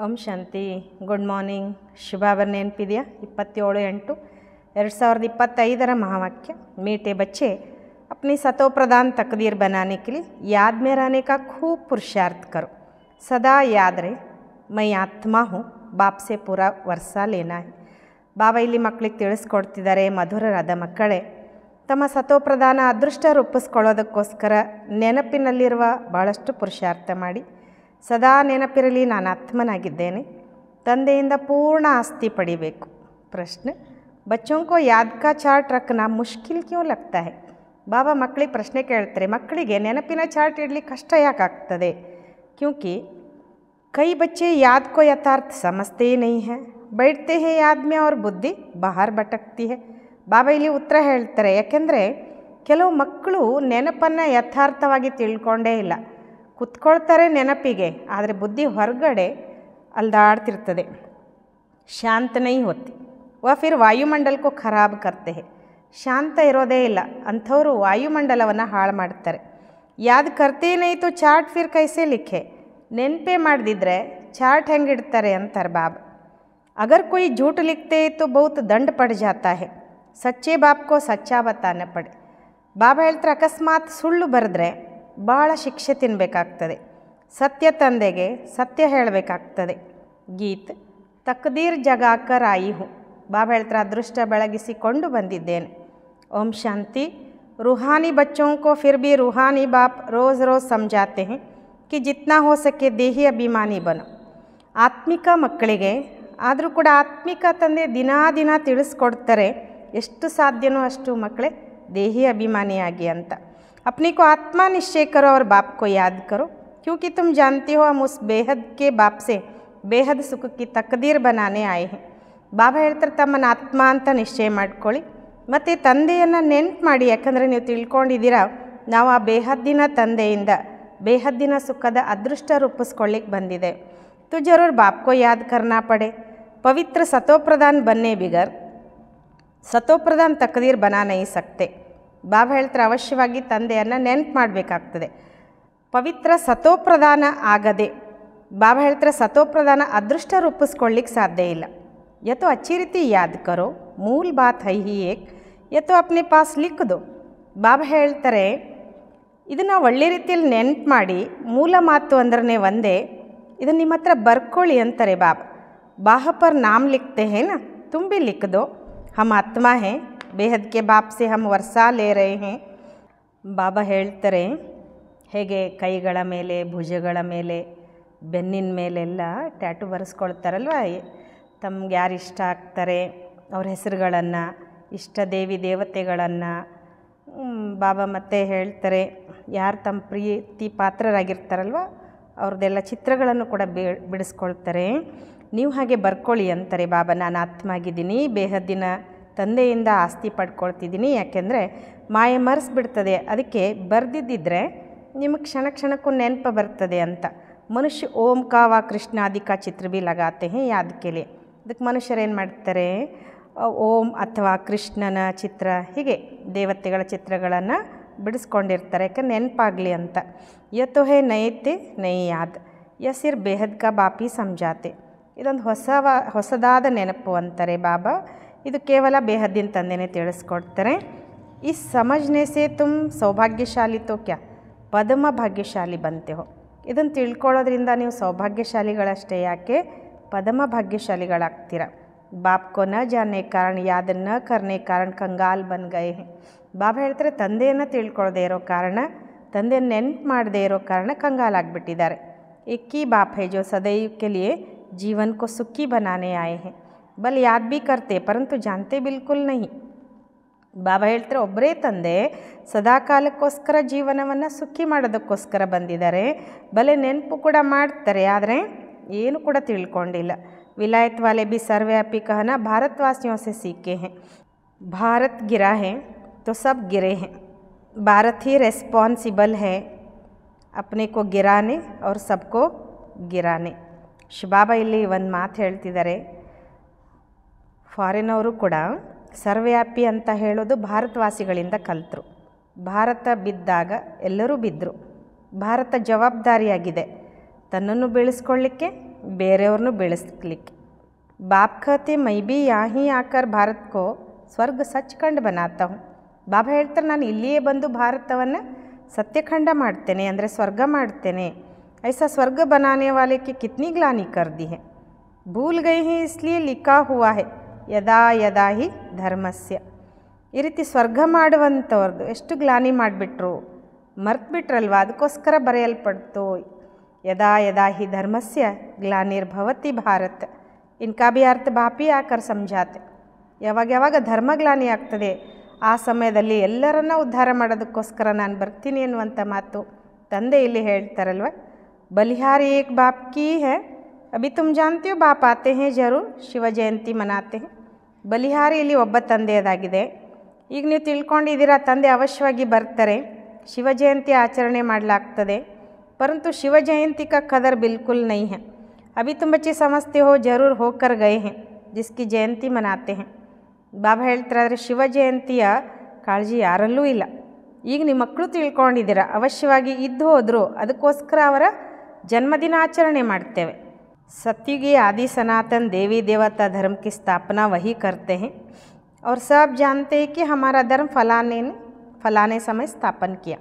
ಓಂ ಶಾಂತಿ. Good morning. ಶುಭಾವರ್ ನೆನಪಿದೆಯಾ? 27/8/2025 महावाक्य। मीठे बच्चे अपनी सतो प्रधान तकदीर बनाने के लिए याद में रहने का खूब पुरुषार्थ करो। सदा याद रहे मैं आत्मा हूँ, बाप से पूरा वर्षा लेना है। ಬಾಬಾ ಇಲ್ಲಿ ಮಕ್ಕಳಿಗೆ ತಿಳಿಸ್ಕೊಡ್ತಿದ್ದಾರೆ, ಮಧುರರಾದ ಮಕ್ಕಳೇ, ತಮ್ಮ ಸತೋಪ್ರಧಾನ ಅದೃಷ್ಟ ರೂಪಿಸ್ಕೊಳ್ಳೋದಕ್ಕೋಸ್ಕರ ನೆನಪಿನಲ್ಲಿರುವ ಭಾಳಷ್ಟು ಪುರುಷಾರ್ಥ ಮಾಡಿ ಸದಾ ನೆನಪಿರಲಿ ನಾನು ಆತ್ಮನಾಗಿದ್ದೇನೆ, ತಂದೆಯಿಂದ ಪೂರ್ಣ ಆಸ್ತಿ ಪಡಿಬೇಕು। ಪ್ರಶ್ನೆ, ಬಚ್ಚೋं को याद का चार्ट रखना मुश्किल क्यों लगता है? ಬಾಬಾ ಮಕ್ಕಳಿಗೆ ಪ್ರಶ್ನೆ ಕೇಳ್ತಾರೆ, ಮಕ್ಕಳಿಗೆ ನೆನಪಿನ ಚಾರ್ಟ್ ಇಡಲಿಕ್ಕೆ ಕಷ್ಟ ಯಾಕಾಗ್ತದೆ? क्योंकि कई बच्चे याद को यथार्थ समझते ही नहीं हैं, बैठते हैं याद में और बुद्धि बाहर भटकती है। ಬಾಬಾ ಇಲ್ಲಿ ಉತ್ತರ ಹೇಳ್ತಾರೆ, ಯಾಕೆಂದರೆ ಕೆಲವು ಮಕ್ಕಳು ನೆನಪನ್ನು ಯಥಾರ್ಥವಾಗಿ ತಿಳ್ಕೊಂಡೇ ಇಲ್ಲ, ಕುತ್ಕೊಳ್ತಾರೆ ನೆನಪಿಗೆ, ಆದರೆ ಬುದ್ಧಿ ಹೊರಗಡೆ ಅಲ್ದಾಡ್ತಿರ್ತದೆ, ಶಾಂತ ನೈ ಹೋತಿ ವ ಫಿರ್ ವಾಯುಮಂಡಲ ಕೋ ಖರಾಬ್ ಕರ್ತೆ ಹೇ, ಶಾಂತ ಇರೋದೇ ಇಲ್ಲ, ಅಂಥವರು ವಾಯುಮಂಡಲವನ್ನು ಹಾಳು ಮಾಡ್ತಾರೆ। ಯಾದ್ ಕರ್ತೆ ನೈ ತೋ ಚಾರ್ಟ್ ಫಿರ್ ಕೈಸೆ ಲಿಖೆ, ನೆನಪೇ ಮಾಡದಿದ್ದರೆ ಚಾರ್ಟ್ ಹೆಂಗೆ ಇಡ್ತಾರೆ ಅಂತಾರೆ ಬಾಬಾ। अगर कोई झूठ लिखते तो बहुत दंड पड़ जाता है, सच्चे बाप को सच्चा बताना पड़े। ಬಾಬಾ ಹೇಳ್ತಾರೆ, ಅಕಸ್ಮಾತ್ ಸುಳ್ಳು ಬರೆದ್ರೆ ಭಾಳ ಶಿಕ್ಷೆ ತಿನ್ನಬೇಕಾಗ್ತದೆ, ಸತ್ಯ ತಂದೆಗೆ ಸತ್ಯ ಹೇಳಬೇಕಾಗ್ತದೆ। ಗೀತ್ ತಕ್ದೀರ್ ಜಗಾಕರ್ ಆಯಿ ಹೂँ, ಬಾಬಾ ಹೇಳ್ತಾರೆ ಅದೃಷ್ಟ ಬೆಳಗಿಸಿಕೊಂಡು ಬಂದಿದ್ದೇನೆ। ಓಂ ಶಾಂತಿ। रूहानी बच्चों को फिर भी रूहानी बाप रोज़ रोज़ समझाते हैं कि जितना हो सके देही अभिमानी बनो। ಆತ್ಮಿಕ ಮಕ್ಕಳಿಗೆ ಆದರೂ ಕೂಡ ಆತ್ಮಿಕ ತಂದೆ ದಿನಾ ದಿನ ತಿಳಿಸ್ಕೊಡ್ತಾರೆ, ಎಷ್ಟು ಸಾಧ್ಯನೋ ಅಷ್ಟು ಮಕ್ಕಳೇ ದೇಹಿ ಅಭಿಮಾನಿಯಾಗಿ ಅಂತ। अपने को आत्मा निश्चय करो और बाप को याद करो, क्योंकि तुम जानते हो हम उस बेहद के बाप से बेहद सुख की तकदीर बनाने आए हैं। ಬಾಬಾ ಹೇಳ್ತಾರೆ, ತಮ್ಮನ್ನು ಆತ್ಮ ಅಂತ ನಿಶ್ಚಯ ಮಾಡ್ಕೊಳ್ಳಿ ಮತ್ತು ತಂದೆಯನ್ನು ನೆನ್ಪು ಮಾಡಿ, ಯಾಕಂದರೆ ನೀವು ತಿಳ್ಕೊಂಡಿದ್ದೀರಾ ನಾವು ಆ ಬೇಹದ್ದಿನ ತಂದೆಯಿಂದ ಬೇಹದ್ದಿನ ಸುಖದ ಅದೃಷ್ಟ ರೂಪಿಸ್ಕೊಳ್ಳಿಕ್ಕೆ ಬಂದಿದೆ। तो जरूर बाप को याद करना पड़े। पवित्र सतोप्रधान बनने बिगर सतोप्रधान तकदीर बना नहीं सकते। ಬಾಬಾ ಹೇಳ್ತಾರೆ, ಅವಶ್ಯವಾಗಿ ತಂದೆಯನ್ನು ನೆನ್ಪು ಮಾಡಬೇಕಾಗ್ತದೆ, ಪವಿತ್ರ ಸತೋಪ್ರಧಾನ ಆಗದೆ ಬಾಬಾ ಹೇಳ್ತಾರೆ ಸತೋಪ್ರಧಾನ ಅದೃಷ್ಟ ರೂಪಿಸ್ಕೊಳ್ಳಿಕ್ಕೆ ಸಾಧ್ಯ ಇಲ್ಲ। या तो अच्छी रीति याद करो, मूल बात है ही एक, या तो अपने पास लिख दो। ಬಾಬಾ ಹೇಳ್ತಾರೆ ಇದನ್ನು ಒಳ್ಳೆ ರೀತಿಯಲ್ಲಿ ನೆನ್ಪು ಮಾಡಿ, ಮೂಲ ಮಾತು ಅಂದ್ರೆ ಒಂದೇ, ಇದನ್ನು ನಿಮ್ಮ ಹತ್ರ ಬರ್ಕೊಳ್ಳಿ ಅಂತಾರೆ ಬಾಬಾ। बाह पर नाम लिखते हैं ना, तुम भी लिख दो, हम आत्मा हैं, बेहद के बाप से हम वर्षा ले रहे हैं। ಬಾಬಾ ಹೇಳ್ತಾರೆ, ಹೇಗೆ ಕೈಗಳ ಮೇಲೆ, ಭುಜಗಳ ಮೇಲೆ, ಬೆನ್ನಿನ ಮೇಲೆಲ್ಲ ಟ್ಯಾಟು ಬರೆಸ್ಕೊಳ್ತಾರಲ್ವ, ತಮ್ಗೆ ಯಾರು ಇಷ್ಟ ಆಗ್ತಾರೆ ಅವ್ರ ಹೆಸರುಗಳನ್ನು, ಇಷ್ಟ ದೇವಿ ದೇವತೆಗಳನ್ನು ಬಾಬಾ ಮತ್ತೆ ಹೇಳ್ತಾರೆ, ಯಾರು ತಮ್ಮ ಪ್ರೀತಿ ಪಾತ್ರರಾಗಿರ್ತಾರಲ್ವ ಅವ್ರದ್ದೆಲ್ಲ ಚಿತ್ರಗಳನ್ನು ಕೂಡ ಬಿಡಿಸ್ಕೊಳ್ತಾರೆ, ನೀವು ಹಾಗೆ ಬರ್ಕೊಳ್ಳಿ ಅಂತಾರೆ ಬಾಬಾ। ನಾನು ಆತ್ಮ ಆಗಿದ್ದೀನಿ, ಬೇಹದ್ದಿನ ತಂದೆಯಿಂದ ಆಸ್ತಿ ಪಡ್ಕೊಳ್ತಿದ್ದೀನಿ, ಯಾಕೆಂದರೆ ಮಾಯೆ ಮರೆಸ್ಬಿಡ್ತದೆ, ಅದಕ್ಕೆ ಬರೆದಿದ್ದಿದ್ರೆ ನಿಮಗೆ ಕ್ಷಣ ಕ್ಷಣಕ್ಕೂ ನೆನಪು ಬರ್ತದೆ ಅಂತ। ಮನುಷ್ಯ ಓಂ ಕಾ ವಾ ಕೃಷ್ಣಾದಿ ಕಾ ಚಿತ್ರ ಭಿ ಲಗಾತೆ ಹೇ ಯಾದ್ ಕೆ ಲಿಯೆ, ಅದಕ್ಕೆ ಮನುಷ್ಯರು ಏನು ಮಾಡ್ತಾರೆ, ಓಂ ಅಥವಾ ಕೃಷ್ಣನ ಚಿತ್ರ ಹೀಗೆ ದೇವತೆಗಳ ಚಿತ್ರಗಳನ್ನು ಬಿಡಿಸ್ಕೊಂಡಿರ್ತಾರೆ, ಯಾಕಂದ್ರೆ ನೆನಪಾಗಲಿ ಅಂತ। ಯತೋ ಹೇ ನಯತೆ ನೈ ಯಾದ್ ಯ ಸಿರ್ ಬೇಹದ್ ಕಾ ಬಾಪಿ ಸಮಜಾತೆ, ಇದೊಂದು ಹೊಸದಾದ ನೆನಪು ಅಂತಾರೆ ಬಾಬಾ, ಇದು ಕೇವಲ ಬೇಹದ್ದಿನ ತಂದೆನೇ ತಿಳಿಸ್ಕೊಡ್ತಾರೆ। ಈ ಸಮಜ್ನೆ ಸೇ ತುಮ್ ಸೌಭಾಗ್ಯಶಾಲಿ ತೋ ಕ್ಯಾ ಪದಮ ಭಾಗ್ಯಶಾಲಿ ಬಂತೆ ಹೋ, ಇದನ್ನು ತಿಳ್ಕೊಳ್ಳೋದ್ರಿಂದ ನೀವು ಸೌಭಾಗ್ಯಶಾಲಿಗಳಷ್ಟೇ ಯಾಕೆ ಪದಮ ಭಾಗ್ಯಶಾಲಿಗಳಾಗ್ತೀರ। ಬಾಪ್ ಕೋ ನ ಜಾನೆ ಕಾರಣ ಯಾದ ನ ಕರ್ನೆ ಕಾರಣ ಕಂಗಾಲ್ ಬನ್ ಗಯೆ ಹೇ, ಬಾಬಾ ಹೇಳ್ತಾರೆ ತಂದೆಯನ್ನು ತಿಳ್ಕೊಳ್ಳದೆ ಇರೋ ಕಾರಣ, ತಂದೆಯನ್ನು ನೆನ್ಪು ಮಾಡದೇ ಇರೋ ಕಾರಣ ಕಂಗಾಲಾಗ್ಬಿಟ್ಟಿದ್ದಾರೆ। एक ही बाप है जो सदैव के लिए जीवन को सुखी बनाने आए हैं, बल याद भी करते परंतु जानते बिल्कुल नहीं। ಬಾಬಾ ಹೇಳ್ತಾರೆ, ಒಬ್ಬರೇ ತಂದೆ ಸದಾಕಾಲಕ್ಕೋಸ್ಕರ ಜೀವನವನ್ನು ಸುಖಿ ಮಾಡೋದಕ್ಕೋಸ್ಕರ ಬಂದಿದ್ದಾರೆ, ಬಲೆ ನೆನಪು ಕೂಡ ಮಾಡ್ತಾರೆ, ಆದರೆ ಏನು ಕೂಡ ತಿಳ್ಕೊಂಡಿಲ್ಲ। विलायत वाले भी सर्वव्यापी कहना भारतवासियों से सीखे हैं, भारत गिरा है तो सब गिरे हैं, भारत ही रेस्पॉन्सिबल है अपने को गिराने और सबको गिराने। ಬಾಬಾ ಇಲ್ಲಿ ಒಂದು ಮಾತು ಹೇಳ್ತಿದ್ದಾರೆ, ಫಾರಿನವರು ಕೂಡ ಸರ್ವವ್ಯಾಪಿ ಅಂತ ಹೇಳೋದು ಭಾರತವಾಸಿಗಳಿಂದ ಕಲಿತರು, ಭಾರತ ಬಿದ್ದಾಗ ಎಲ್ಲರೂ ಬಿದ್ದರು, ಭಾರತ ಜವಾಬ್ದಾರಿಯಾಗಿದೆ ತನ್ನನ್ನು ಬೆಳೆಸ್ಕೊಳ್ಳಿಕ್ಕೆ ಬೇರೆಯವ್ರನ್ನೂ ಬೆಳೆಸ್ಲಿಕ್ಕೆ. बाप कहते मैं भी यहाँ ही आकर भारत को ಸ್ವರ್ಗ ಸಚ್ಖಂಡ ಬನಾತಾ ಹೂँ. ಬಾಬಾ ಹೇಳ್ತಾರೆ, ನಾನು ಇಲ್ಲಿಯೇ ಬಂದು ಭಾರತವನ್ನು ಸತ್ಯಖಂಡ ಮಾಡ್ತೇನೆ, ಅಂದರೆ ಸ್ವರ್ಗ ಮಾಡ್ತೇನೆ. ऐसा स्वर्ग बनाने वाले की कितनी ग्लानि कर दी है. भूल गए हैं इसलिए लिखा हुआ है यदा यदा ही ಧರ್ಮಸ್ಯ. ಈ ರೀತಿ ಸ್ವರ್ಗ ಮಾಡುವಂಥವ್ರದ್ದು ಎಷ್ಟು ಗ್ಲಾನಿ ಮಾಡಿಬಿಟ್ರು, ಮರ್ತ್ಬಿಟ್ರಲ್ವ, ಅದಕ್ಕೋಸ್ಕರ ಬರೆಯಲ್ಪಡ್ತು. ಯದಾ ಯದಾ ಹಿ ಧರ್ಮಸ್ಯ ಗ್ಲಾನಿರ್ಭವತಿ ಭಾರತ. ಇನ್ಕಾ ಭಿ ಅರ್ಥ ಬಾಪಿ ಆಕರ್ ಸಮझाते. ಯಾವಾಗ ಯಾವಾಗ ಧರ್ಮಗ್ಲಾನಿ ಆಗ್ತದೆ ಆ ಸಮಯದಲ್ಲಿ ಎಲ್ಲರನ್ನ ಉದ್ಧಾರ ಮಾಡೋದಕ್ಕೋಸ್ಕರ ನಾನು ಬರ್ತೀನಿ ಅನ್ನುವಂಥ ಮಾತು ತಂದೆ ಇಲ್ಲಿ ಹೇಳ್ತಾರಲ್ವ. ಬಲಿಹಾರಿ ಏಕ್ ಬಾಪ್ ಕಿ ಹೈ. ಅಭಿ ತುಮ್ ಜಾನ್ತೆ ಹೋ ಬಾಪ್ ಆತೆ ಹೈ ಜರೂರ್ ಶಿವ ಜಯಂತಿ ಮನಾತೆ ಹೈ. ಬಲಿಹಾರಿ ಇಲ್ಲಿ ಒಬ್ಬ ತಂದೆಯದಾಗಿದೆ. ಈಗ ನೀವು ತಿಳ್ಕೊಂಡಿದ್ದೀರಾ, ತಂದೆ ಅವಶ್ಯವಾಗಿ ಬರ್ತಾರೆ, ಶಿವ ಜಯಂತಿ ಆಚರಣೆ ಮಾಡಲಾಗ್ತದೆ. परंतु शिव जयंती का कदर बिल्कुल नहीं है. अभी तुम बच्चे समझते हो जरूर होकर गए हैं जिसकी जयंತಿ ಮನಾತೆ हैं. ಬಾಬಾ ಹೇಳ್ತಾರೆ, ಶಿವ ಜಯಂತಿಯ ಕಾಳಜಿ ಯಾರಲ್ಲೂ ಇಲ್ಲ. ಈಗ ನಿಮ್ಮ ಮಕ್ಕಳು ತಿಳ್ಕೊಂಡಿದ್ದೀರಾ, ಅವಶ್ಯವಾಗಿ ಇದ್ದು ಹೋದರು, ಅದಕ್ಕೋಸ್ಕರ ಅವರ ಜನ್ಮದಿನಾಚರಣೆ ಮಾಡ್ತೇವೆ. सत्युगी आदि सनातन देवी देवता धर्म की स्थापना वही करते हैं और सब जानते हैं कि हमारा धर्म फलाने समय स्थापन किया.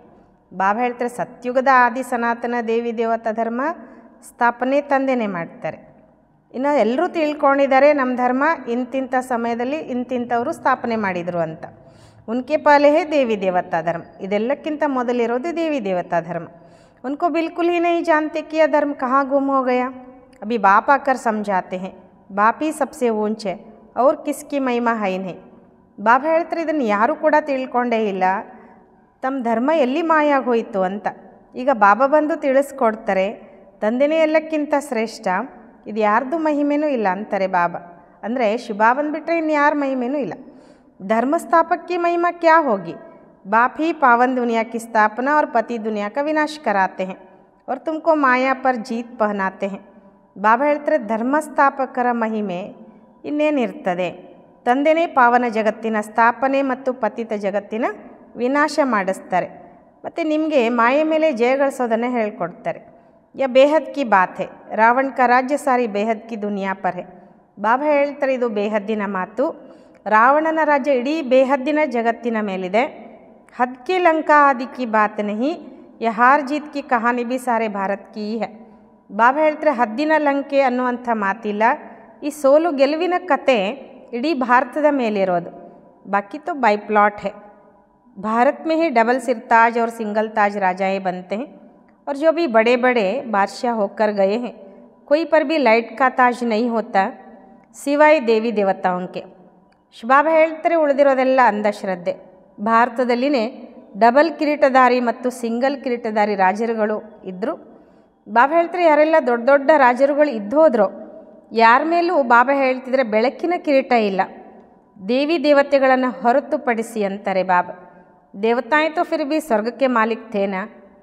ಬಾಬಾ ಹೇಳ್ತಾರೆ, ಸತ್ಯುಗದ ಆದಿ ಸನಾತನ ದೇವಿ ದೇವತಾ ಧರ್ಮ ಸ್ಥಾಪನೆ ತಂದೆನೇ ಮಾಡ್ತಾರೆ. ಇನ್ನು ಎಲ್ಲರೂ ತಿಳ್ಕೊಂಡಿದ್ದಾರೆ ನಮ್ಮ ಧರ್ಮ ಇಂತಿಂಥ ಸಮಯದಲ್ಲಿ ಇಂತಿಂಥವರು ಸ್ಥಾಪನೆ ಮಾಡಿದರು ಅಂತ. ಉನ್ಕೆ ಪಹಲೆ ಹೇ ದೇವಿ ದೇವತಾ ಧರ್ಮ. ಇದೆಲ್ಲಕ್ಕಿಂತ ಮೊದಲಿರೋದು ದೇವಿ ದೇವತಾ ಧರ್ಮ. उनको बिल्कुल ही नहीं जानते कि यह धर्म कहाँ गुम हो गया. अभी बाप आकर समझाते हैं बाप ही सबसे ऊंच है और किसकी महिमा है नहीं. ಬಾಬಾ ಹೇಳ್ತಾರೆ, ಇದನ್ನು ಯಾರೂ ಕೂಡ ತಿಳ್ಕೊಂಡೇ ಇಲ್ಲ, ತಮ್ಮ ಧರ್ಮ ಎಲ್ಲಿ ಮಾಯ ಹೋಯಿತು ಅಂತ. ಈಗ ಬಾಬಾ ಬಂದು ತಿಳಿಸ್ಕೊಡ್ತಾರೆ, ತಂದೆನೇ ಎಲ್ಲಕ್ಕಿಂತ ಶ್ರೇಷ್ಠ, ಇದು ಯಾರ್ದು ಮಹಿಮೆನೂ ಇಲ್ಲ ಅಂತಾರೆ ಬಾಬಾ. ಅಂದರೆ ಶಿವಬಾಬನ್ ಬಿಟ್ಟರೆ ಇನ್ಯಾರ ಮಹಿಮೆನೂ ಇಲ್ಲ. ಧರ್ಮ ಸ್ಥಾಪಕ की महिमा क्या होगी. बाप ही पावन दुनिया की स्थापना और पति दुनिया का विनाश कराते हैं और तुमको माया पर जीत पहनाते हैं. ಬಾಬಾ ಹೇಳ್ತಾರೆ, ಧರ್ಮಸ್ಥಾಪಕರ ಮಹಿಮೆ ಇನ್ನೇನಿರ್ತದೆ. ತಂದೆನೇ ಪಾವನ ಜಗತ್ತಿನ ಸ್ಥಾಪನೆ ಮತ್ತು ಪತಿತ ಜಗತ್ತಿನ ವಿನಾಶ ಮಾಡಿಸ್ತಾರೆ, ಮತ್ತು ನಿಮಗೆ ಮಾಯೆ ಮೇಲೆ ಜಯಗಳಿಸೋದನ್ನು ಹೇಳ್ಕೊಡ್ತಾರೆ. ಯ ಬೇಹದ್ ಕಿ ಬಾತ್ ಹೈ. ರಾವಣ ಕಾ ರಾಜ್ಯ ಸಾರಿ ಬೇಹದ್ ಕಿ ದುನಿಯಾ ಪರ್ ಹೈ. ಬಾಬಾ ಹೇಳ್ತಾರೆ, ಇದು ಬೇಹದ್ದಿನ ಮಾತು. ರಾವಣನ ರಾಜ್ಯ ಇಡೀ ಬೇಹದ್ದಿನ ಜಗತ್ತಿನ ಮೇಲಿದೆ. ಹದ್ ಕಿ ಲಂಕಾ ಆದಿ ಕಿ ಬಾತ್ ನಹಿ, ಯ ಹಾರ್ ಜೀತ್ ಕಿ ಕಹಾನಿ ಬಿ ಸಾರೆ ಭಾರತ್ ಕಿ ಹೈ. ಬಾಬಾ ಹೇಳ್ತಾರೆ, ಹದ್ದಿನ ಲಂಕೆ ಅನ್ನುವಂಥ ಮಾತಿಲ್ಲ. ಈ ಸೋಲು ಗೆಲುವಿನ ಕತೆ ಇಡೀ ಭಾರತದ ಮೇಲಿರೋದು. ಬಾಕಿ ತೋ ಬೈ ಪ್ಲಾಟ್ ಹೈ. भारत में ही डबल सिर ताज और सिंगल ताज राजाएँ बनते हैं और जो भी बड़े बड़े बादशाह होकर गए हैं कोई पर भी लाइट का ताज नहीं होता सिवाय देवी देवताओं के. ಬಾಬಾ ಹೇಳ್ತಾರೆ, ಉಳಿದಿರೋದೆಲ್ಲ ಅಂಧಶ್ರದ್ಧೆ. ಭಾರತದಲ್ಲಿನೇ ಡಬಲ್ ಕಿರೀಟಧಾರಿ ಮತ್ತು ಸಿಂಗಲ್ ಕಿರೀಟಧಾರಿ ರಾಜರುಗಳು ಇದ್ದರು. ಬಾಬಾ ಹೇಳ್ತಾರೆ, ಯಾರೆಲ್ಲ ದೊಡ್ಡ ದೊಡ್ಡ ರಾಜರುಗಳು ಇದ್ದೋದ್ರು ಯಾರ ಮೇಲೂ ಬಾಬಾ ಹೇಳ್ತಿದ್ರೆ ಬೆಳಕಿನ ಕಿರೀಟ ಇಲ್ಲ, ದೇವಿ ದೇವತೆಗಳನ್ನು ಹೊರತುಪಡಿಸಿ ಅಂತಾರೆ ಬಾಬಾ. देवताएं तो फिर भी स्वर्ग के मालिक थे ना.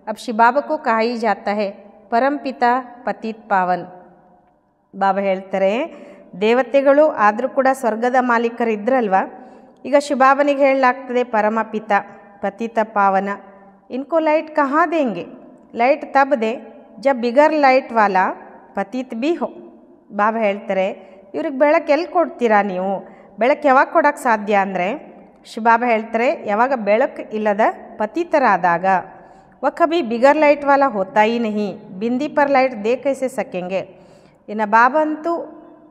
अब शिव बाबा को कहा ही जाता है परम पिता पतित पावन. ಬಾಬಾ ಹೇಳ್ತಾರೆ, ದೇವತೆಗಳು ಆದರೂ ಕೂಡ ಸ್ವರ್ಗದ ಮಾಲೀಕರು ಇದ್ರಲ್ವ. ಈಗ ಶಿವಬಾಬನಿಗೆ ಹೇಳಲಾಗ್ತದೆ ಪರಮ ಪಿತ ಪತಿತ ಪಾವನ. ಇನ್ಕೋ ಲೈಟ್ ಕಹಾ ದೇಂಗೆ. ಲೈಟ್ ತಬ್ ದೆ ಜಬ್ ಬಿಗರ್ ಲೈಟ್ ವಾಲಾ ಪತಿತ್ ಬಿ ಹೋ. ಬಾಬಾ ಹೇಳ್ತಾರೆ, ಇವ್ರಿಗೆ ಬೆಳಕು ಎಲ್ಲಿ ಕೊಡ್ತೀರಾ ನೀವು, ಬೆಳಕು ಯಾವಾಗ ಕೊಡೋಕ್ಕೆ ಸಾಧ್ಯ ಅಂದರೆ ಶಿವಬಾಬಾ ಹೇಳ್ತಾರೆ, ಯಾವಾಗ ಬೆಳಕು ಇಲ್ಲದ ಪತಿತರಾದಾಗ. ವ ಕಭಿ ಬಿಗರ್ ಲೈಟ್ ವಾಲಾ ಹೋತಾ ಹಿ ನಹಿ, ಬಿಂದಿ ಪರ್ ಲೈಟ್ ದೇ ಕೈಸೆ ಸಕೆಂಗೆ. ಇನ್ನು ಬಾಬಾ ಅಂತೂ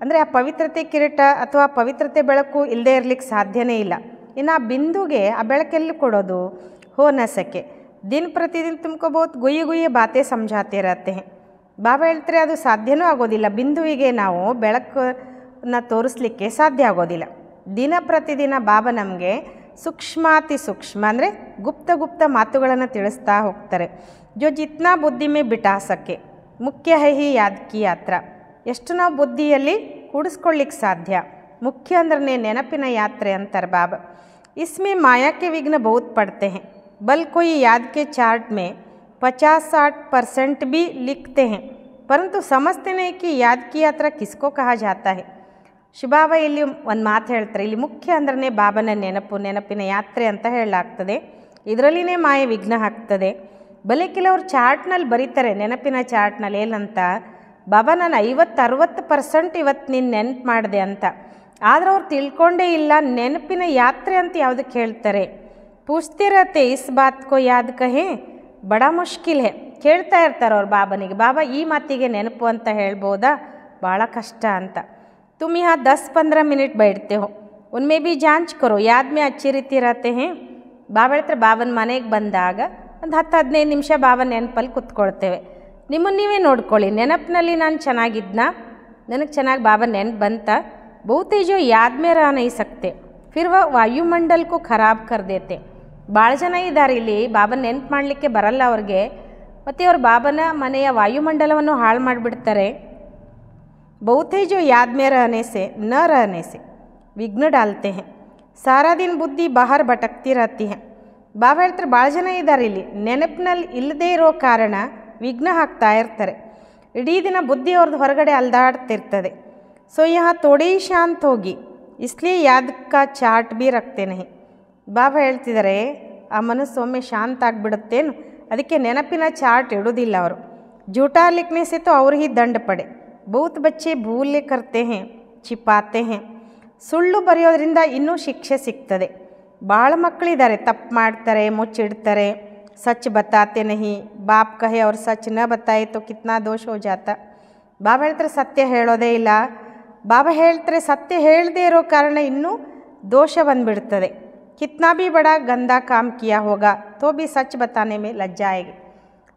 ಅಂದರೆ ಆ ಪವಿತ್ರತೆ ಕಿರೀಟ ಅಥವಾ ಪವಿತ್ರತೆ ಬೆಳಕು ಇಲ್ಲದೆ ಇರಲಿಕ್ಕೆ ಸಾಧ್ಯನೇ ಇಲ್ಲ. ಇನ್ನು ಆ ಬಿಂದುಗೆ ಆ ಬೆಳಕೆಲ್ಲಿ ಕೊಡೋದು, ಹೋ ನ ಸಕೆ. ದಿನ ಪ್ರತಿದಿನ ತುಮಕೋ ಬಹುತ್ ಗುಯ್ಯ ಗುಯ್ಯ ಬಾತೆ ಸಮझाते रहते हैं. ಬಾಬಾ ಹೇಳ್ತಾರೆ, ಅದು ಸಾಧ್ಯನೂ ಆಗೋದಿಲ್ಲ. ಬಿಂದುವಿಗೆ ನಾವು ಬೆಳಕನ್ನು ತೋರಿಸ್ಲಿಕ್ಕೆ ಸಾಧ್ಯ ಆಗೋದಿಲ್ಲ. ದಿನ ಪ್ರತಿದಿನ ಬಾಬಾ ನಮಗೆ ಸೂಕ್ಷ್ಮಾತಿ ಸೂಕ್ಷ್ಮ ಅಂದರೆ ಗುಪ್ತ ಗುಪ್ತ ಮಾತುಗಳನ್ನು ತಿಳಿಸ್ತಾ ಹೋಗ್ತಾರೆ. ಜೋ ಜಿತ್ನಾ ಬುದ್ಧಿ ಮೇ ಬಿಟಾ ಸಕೆ ಮುಖ್ಯ ಹೈ ಹಿ ಯಾದ್ ಕಿ ಯಾತ್ರಾ. ಎಷ್ಟು ನಾವು ಬುದ್ಧಿಯಲ್ಲಿ ಕೂಡಿಸ್ಕೊಳ್ಳಿಕ್ಕೆ ಸಾಧ್ಯ, ಮುಖ್ಯ ಅಂದ್ರೆ ನೆನಪಿನ ಯಾತ್ರೆ ಅಂತಾರೆ ಬಾಬಾ. ಇಸ್ಮೇ ಮಾಯಾಕ್ಕೆ ವಿಘ್ನ ಬಹುತ್ ಪಡ್ತೆ हैं. बल कोई याद के चार्ट में 50-60% भी लिखते हैं परंतु समझते नहीं कि याद की यात्रा किसको कहा जाता है. ಶಿವಬಾಬಾ ಇಲ್ಲಿ ಒಂದು ಮಾತು ಹೇಳ್ತಾರೆ, ಇಲ್ಲಿ ಮುಖ್ಯ ಅಂದ್ರೆ ಬಾಬನ ನೆನಪಿನ ಯಾತ್ರೆ ಅಂತ ಹೇಳಲಾಗ್ತದೆ. ಇದರಲ್ಲಿನೇ ಮಾಯೆ ವಿಘ್ನ ಆಗ್ತದೆ. ಬಲೆ ಕೆಲವರು ಚಾರ್ಟ್ನಲ್ಲಿ ಬರೀತಾರೆ, ನೆನಪಿನ ಚಾರ್ಟ್ನಲ್ಲಿ ಏನಂತ, ಬಾಬಾ ನಾನು 50-60% ಇವತ್ತು ನೀನು ನೆನಪು ಮಾಡಿದೆ ಅಂತ. ಆದರೆ ಅವ್ರು ತಿಳ್ಕೊಂಡೇ ಇಲ್ಲ ನೆನಪಿನ ಯಾತ್ರೆ ಅಂತ ಯಾವುದಕ್ಕೆ ಹೇಳ್ತಾರೆ. ಪೂಜ್ತೆ ರಹತೆ ಇಸ್ ಬಾತ್ ಕೋ ಯಾದ್ ಕಹೆ ಬಡಾ ಮುಷ್ಕಿಲ್ ಹೇ. ಕೇಳ್ತಾ ಇರ್ತಾರೆ ಅವ್ರು ಬಾಬನಿಗೆ, ಬಾಬಾ ಈ ಮಾತಿಗೆ ನೆನಪು ಅಂತ ಹೇಳ್ಬೋದಾ, ಭಾಳ ಕಷ್ಟ ಅಂತ. ತುಮ್ ಯಹಾ 10-15 ಮಿನಿಟ್ बैठते हो उनमें भी जांच करो याद में अच्छी ರೀತಿ रहते हैं. ಬಾಬಾ ಹೇಳ್ತಾರೆ ಬಾಬನ ಮನೆಗೆ ಬಂದಾಗ ಒಂದು 10-15 ನಿಮಿಷ ಬಾಬಾ ನೆನಪಲ್ಲಿ ಕುತ್ಕೊಳ್ತೇವೆ. ನಿಮ್ಮನ್ನು ನೀವೇ ನೋಡ್ಕೊಳ್ಳಿ, ನೆನಪಿನಲ್ಲಿ ನಾನು ಚೆನ್ನಾಗಿದ್ನಾ, ನನಗೆ ಚೆನ್ನಾಗಿ ಬಾಬಾ ನೆನಪು ಬಂತ. ಬಹುತೇ ಜೋ ಯಾದ್ ಮೇ ರಹ ನಹೀ ಸಕ್ತೆ ಫಿರ್ ವ ವಾಯುಮಂಡಲ್ ಕೋ ಖರಾಬ್ ಕರ್ ದೇತೆ. ಭಾಳ ಜನ ಇದ್ದಾರೆ ಇಲ್ಲಿ ಬಾಬಾ ನೆನಪು ಮಾಡಲಿಕ್ಕೆ ಬರಲ್ಲ ಅವ್ರಿಗೆ, ಮತ್ತು ಅವ್ರು ಬಾಬನ ಮನೆಯ ವಾಯುಮಂಡಲವನ್ನು ಹಾಳು ಮಾಡಿಬಿಡ್ತಾರೆ. ಬಹುತೇ ಜೋ ಯಾದ್ ಮೇ रहने से न रहने से ವಿಘ್ನ डालते हैं. ಸಾರಾ ದಿನ ಬುದ್ಧಿ ಬಾಹರ್ ಭಟಕ್ತಿ रहती है. ಬಾಬಾ ಹೇಳ್ತಾರೆ ಭಾಳ ಜನ ಇದ್ದಾರೆ ಇಲ್ಲಿ ನೆನಪಿನಲ್ಲಿ ಇಲ್ಲದೇ ಇರೋ ಕಾರಣ ವಿಘ್ನ ಹಾಕ್ತಾ ಇರ್ತಾರೆ. ಇಡೀ ದಿನ ಬುದ್ಧಿ ಅವ್ರದ್ದು ಹೊರಗಡೆ ಅಲ್ದಾಡ್ತಿರ್ತದೆ. ಸೊ ಯಹ ಥೋಡಿ ಶಾಂತ ಹೋಗಿ ಇಸ್ಲಿಯೇ ಯಾದ್ ಕಾ ಚಾರ್ಟ್ ಬಿ ರಕ್ತೆ ನಹಿ. ಬಾಬಾ ಹೇಳ್ತಿದ್ದಾರೆ ಆ ಮನಸ್ಸು ಒಮ್ಮೆ ಶಾಂತ ಆಗಿಬಿಡುತ್ತೇನು, ಅದಕ್ಕೆ ನೆನಪಿನ ಚಾರ್ಟ್ ಇಡೋದಿಲ್ಲ ಅವರು. झूठा लिखने से तो और ही दंड पड़े. बहुत बच्चे भूले करते हैं छिपाते हैं. ಸುಳ್ಳು ಬರೆಯೋದ್ರಿಂದ ಇನ್ನೂ ಶಿಕ್ಷೆ ಸಿಗ್ತದೆ. ಭಾಳ ಮಕ್ಕಳಿದ್ದಾರೆ ತಪ್ಪು ಮಾಡ್ತಾರೆ, ಮುಚ್ಚಿಡ್ತಾರೆ. ಸಚ್ ಬತಾತೆ ನಹಿ, ಬಾಪ್ ಕಹೆ ಅವ್ರು ಸಚ್ ನ ಬತಾಯೆ ತೋ ಕಿತ್ನಾ ದೋಷ ಹೋ ಜಾತ. ಬಾಬಾ ಹೇಳ್ತಾರೆ ಸತ್ಯ ಹೇಳೋದೇ ಇಲ್ಲ. ಬಾಬಾ ಹೇಳ್ತಾರೆ ಸತ್ಯ ಹೇಳದೇ ಇರೋ ಕಾರಣ ಇನ್ನೂ ದೋಷ ಬಂದುಬಿಡ್ತದೆ. ಕಿತ್ನಾ ಭೀ ಬಡ ಗಂದಾ ಕಾಮ್ ಕಿಯಾ ಹೋಗ ತೋ ಭೀ ಸಚ್ ಬತಾನೆ ಮೇ ಲಜ್ಜಾಯಿಗೆ.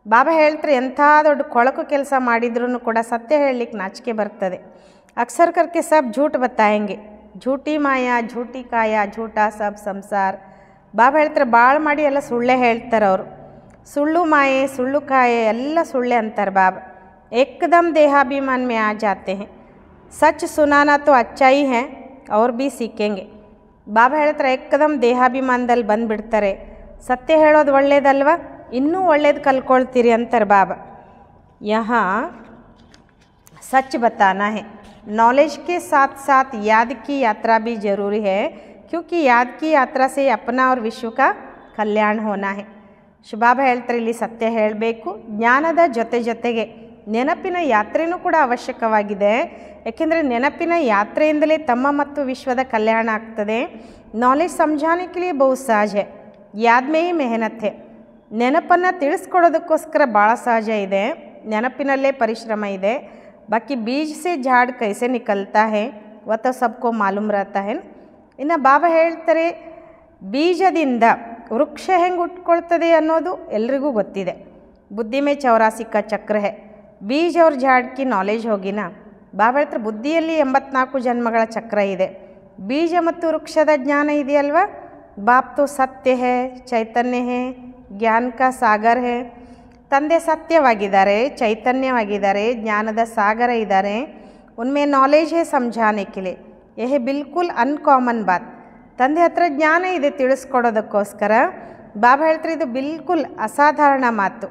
ಬಾಬಾ ಹೇಳ್ತಾರೆ ಎಂಥ ದೊಡ್ಡ ಕೊಳಕು ಕೆಲಸ ಮಾಡಿದ್ರೂ ಕೂಡ ಸತ್ಯ ಹೇಳಲಿಕ್ಕೆ ನಾಚಿಕೆ ಬರ್ತದೆ. ಅಕ್ಸರ್ ಕರ್ಕೆ ಸಬ್ ಝೂಟ್ ಬತಾಯಂಗೆ, ಝೂಟಿ ಮಾಯಾ ಝೂಟಿ ಕಾಯ ಝೂಟಾ ಸಬ್ ಸಂಸಾರ. ಬಾಬಾ ಹೇಳ್ತಾರೆ ಭಾಳ ಮಾಡಿ ಎಲ್ಲ ಸುಳ್ಳೇ ಹೇಳ್ತಾರೆ ಅವರು. ಸುಳ್ಳು ಮಾಯೆ ಸುಳ್ಳು ಕಾಯೆ ಎಲ್ಲ ಸುಳ್ಳೆ ಅಂತಾರೆ ಬಾಬಾ. ಏಕದಮ್ ದೇಹಾಭಿಮಾನ್ ಮೇ ಆ ಜಾತೆ ಹೇ. ಸಚ್ ಸುನಾನಾ ತೋ ಅಚ್ಚಾಯಿ ಹೇ ಅವ್ರು ಭೀ ಸೀಕೆಂಗೆ. ಬಾಬಾ ಹೇಳ್ತಾರೆ ಏಕದಮ್ ದೇಹಾಭಿಮಾನದಲ್ಲಿ ಬಂದುಬಿಡ್ತಾರೆ. ಸತ್ಯ ಹೇಳೋದು ಒಳ್ಳೇದಲ್ವ, ಇನ್ನೂ ಒಳ್ಳೇದು ಕಲ್ಕೊಳ್ತೀರಿ ಅಂತಾರೆ ಬಾಬಾ. ಯಹಾ सच बताना है. नॉलेज के साथ साथ याद की यात्रा भी ज़रूरी है, क्योंकि याद की यात्रा से अपना और विश्व का कल्याण होना है. ಬಾಬಾ ಹೇಳ್ತಾರೆ ಇಲ್ಲಿ ಸತ್ಯ ಹೇಳಬೇಕು, ಜ್ಞಾನದ ಜೊತೆಗೆ ನೆನಪಿನ ಯಾತ್ರೆಯೂ ಕೂಡ ಅವಶ್ಯಕವಾಗಿದೆ. ಏಕೆಂದರೆ ನೆನಪಿನ ಯಾತ್ರೆಯಿಂದಲೇ ತಮ್ಮ ಮತ್ತು ವಿಶ್ವದ ಕಲ್ಯಾಣ ಆಗ್ತದೆ. ನಾಲೆಜ್ ಸಮझाने के लिए बहुत सहज है, याद में ही मेहनत है. ನೆನಪನ್ನು ತಿಳಿಸ್ಕೊಡೋದಕ್ಕೋಸ್ಕರ ಭಾಳ ಸಹಜ ಇದೆ, ನೆನಪಿನಲ್ಲೇ ಪರಿಶ್ರಮ ಇದೆ. ಬಾಕಿ ಬೀಜ ಸೆ ಝಾಡ್ ಕೈಸೆ ನಿಕಲ್ತಾ ಹೇ ವ ತೋ ಸಬ್ಕೋ ಮಾಲೂಮ್ रहता है. ಇನ್ನು ಬಾಬಾ ಹೇಳ್ತಾರೆ ಬೀಜದಿಂದ ವೃಕ್ಷ ಹೆಂಗೆ ಉಟ್ಕೊಳ್ತದೆ ಅನ್ನೋದು ಎಲ್ರಿಗೂ ಗೊತ್ತಿದೆ. ಬುದ್ಧಿ ಮೇ 84 का ಚಕ್ರ ಹೇ, ಬೀಜ ಅವ್ರ ಝಾಡ್ಕಿ ನಾಲೆಜ್ ಹೋಗಿನ. ಬಾಬಾ ಹೇಳ್ತಾರೆ ಬುದ್ಧಿಯಲ್ಲಿ 84 ಜನ್ಮಗಳ ಚಕ್ರ ಇದೆ. ಬೀಜ ಮತ್ತು ವೃಕ್ಷದ ಜ್ಞಾನ ಇದೆಯಲ್ವ. ಬಾಪ್ ತೋ ಸತ್ಯ ಹೇ, ಚೈತನ್ಯ ಹೇ, ಜ್ಞಾನ ಕಾ ಸಾಗರ್ ಹೇ. ತಂದೆ ಸತ್ಯವಾಗಿದ್ದಾರೆ, ಚೈತನ್ಯವಾಗಿದ್ದಾರೆ, ಜ್ಞಾನದ ಸಾಗರ ಇದ್ದಾರೆ. ಉನ್ಮೇ ನಾಲೆಜ್ ಹೇ ಸಮझाने के लिए, ಯಹ ಬಿಲ್ಕುಲ್ ಅನ್ಕಾಮನ್ ಬಾತ್. ತಂದೆ ಹತ್ರ ಜ್ಞಾನ ಇದೆ ತಿಳಿಸ್ಕೊಡೋದಕ್ಕೋಸ್ಕರ. ಬಾಬಾ ಹೇಳ್ತಾರೆ ಇದು ಬಿಲ್ಕುಲ್ ಅಸಾಧಾರಣ ಮಾತು.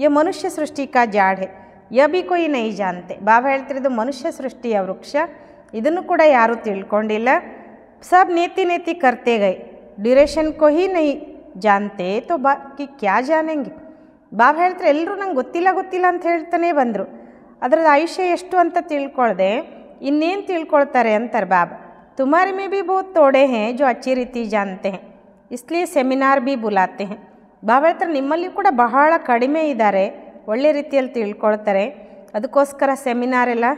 ಯ ಮನುಷ್ಯ ಸೃಷ್ಟಿ ಕಾ ಜಾಡ್ ಹೇ, ಯ ಭಿ ಕೊಯ್ ನೈ ಜಾನ್ತೆ. ಬಾಬಾ ಹೇಳ್ತಾರೆ ಇದು ಮನುಷ್ಯ ಸೃಷ್ಟಿಯ ವೃಕ್ಷ, ಇದನ್ನು ಕೂಡ ಯಾರೂ ತಿಳ್ಕೊಂಡಿಲ್ಲ. ಸಬ್ ನೇತಿ ನೇತಿ ಕರ್ತೆ ಗೈ, ಡ್ಯೂರೇಷನ್ ಕೋ ಹಿ ನೈ ಜಾನ್ತೆ ತೋ ಬಾಕಿ ಕ್ಯಾ ಜಾನೆಂಗೆ. ಬಾಬಾ ಹೇಳ್ತಾರೆ ಎಲ್ಲರೂ ನಂಗೆ ಗೊತ್ತಿಲ್ಲ ಅಂತ ಹೇಳ್ತಾನೆ ಬಂದರು, ಅದರದ್ದು ಆಯುಷ್ಯ ಎಷ್ಟು ಅಂತ ತಿಳ್ಕೊಳ್ದೆ ಇನ್ನೇನು ತಿಳ್ಕೊಳ್ತಾರೆ ಅಂತಾರೆ ಬಾಬಾ. तुम्हारे में भी बहुत तोड़े हैं जो अच्छी ರೀತಿ जानते हैं, इसलिए ಸೆಮಿನಾರ್ भी बुलाते हैं. ಬಾಬಾ ಹೇಳ್ತಾರೆ ನಿಮ್ಮಲ್ಲಿ ಕೂಡ ಬಹಳ ಕಡಿಮೆ ಇದ್ದಾರೆ, ಒಳ್ಳೆ ರೀತಿಯಲ್ಲಿ ತಿಳ್ಕೊಳ್ತಾರೆ, ಅದಕ್ಕೋಸ್ಕರ ಸೆಮಿನಾರ್ ಎಲ್ಲ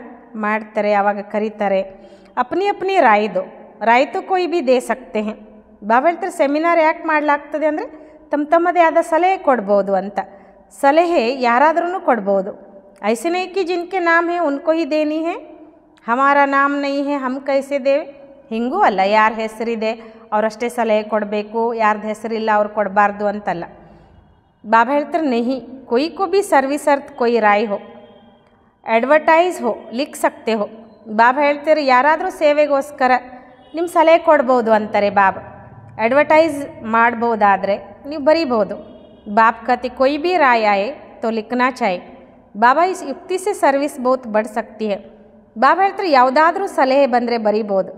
ಮಾಡ್ತಾರೆ, ಆವಾಗ ಕರೀತಾರೆ. ಅಪ್ನಿ ಅಪ್ನಿ ರಾಯ್ತು ಕೊಯ್ ಬಿ ದೇ ಸಕ್ತೆ ಹೇ. ಬಾಬಾ ಹೇಳ್ತಾರೆ ಸೆಮಿನಾರ್ ಯಾಕೆ ಮಾಡಲಾಗ್ತದೆ ಅಂದರೆ ತಮ್ಮದೇ ಆದ ಸಲಹೆ ಕೊಡ್ಬೋದು ಅಂತ. ಸಲಹೆ ಯಾರಾದ್ರೂ ಕೊಡ್ಬೋದು. ಐಸೆ ನಹೀ ಕಿ ಜಿನ್ಕೆ ನಾಮ್ ಹೇ ಉನ್ಕೋ ಹಿ ದೇನಿ ಹೇ, ಹಮಾರಾ ನಾಮ್ ನಹೀ ಹೇ ಹಮ್ ಕೈಸೆ ದೇವೆ. ಹಿಂಗೂ ಅಲ್ಲ, ಯಾರ ಹೆಸರಿದೆ ಅವರಷ್ಟೇ ಸಲಹೆ ಕೊಡಬೇಕು, ಯಾರ್ದು ಹೆಸರಿಲ್ಲ ಅವ್ರು ಕೊಡಬಾರ್ದು ಅಂತಲ್ಲ. ಬಾಬಾ ಹೇಳ್ತಾರೆ ನಹಿ, ಕೊಯ್ ಕೋ ಭಿ ಸರ್ವಿಸ್ ಅರ್ಥ ಕೊಯ್ ರಾಯ್ ಹೋ, ಅಡ್ವರ್ಟೈಸ್ ಹೋ, ಲಿಖ್ ಸಕ್ತೆ ಹೋ. ಬಾಬಾ ಹೇಳ್ತಾರೆ ಯಾರಾದರೂ ಸೇವೆಗೋಸ್ಕರ ನಿಮ್ಮ ಸಲಹೆ ಕೊಡ್ಬೋದು ಅಂತಾರೆ ಬಾಬಾ. ಅಡ್ವರ್ಟೈಸ್ ಮಾಡ್ಬೋದಾದರೆ ನೀವು ಬರೀಬೋದು. ಬಾಪ್ ಕತೆ ಕೊಯ್ ಭಿ ರಾಯ್ ಆಯೆ ತೋ ಲಿಖನಾ ಚಾಹೆ. ಬಾಬಾ ಇಸ್ ಯುಕ್ತಿ ಸೆ ಸರ್ವಿಸ್ ಬಹುತ್ ಬಡ್ ಸಕ್ತಿ ಹೇ. ಬಾಬಾ ಹೇಳ್ತಾರೆ ಯಾವುದಾದ್ರೂ ಸಲಹೆ ಬಂದರೆ ಬರೀಬೋದು.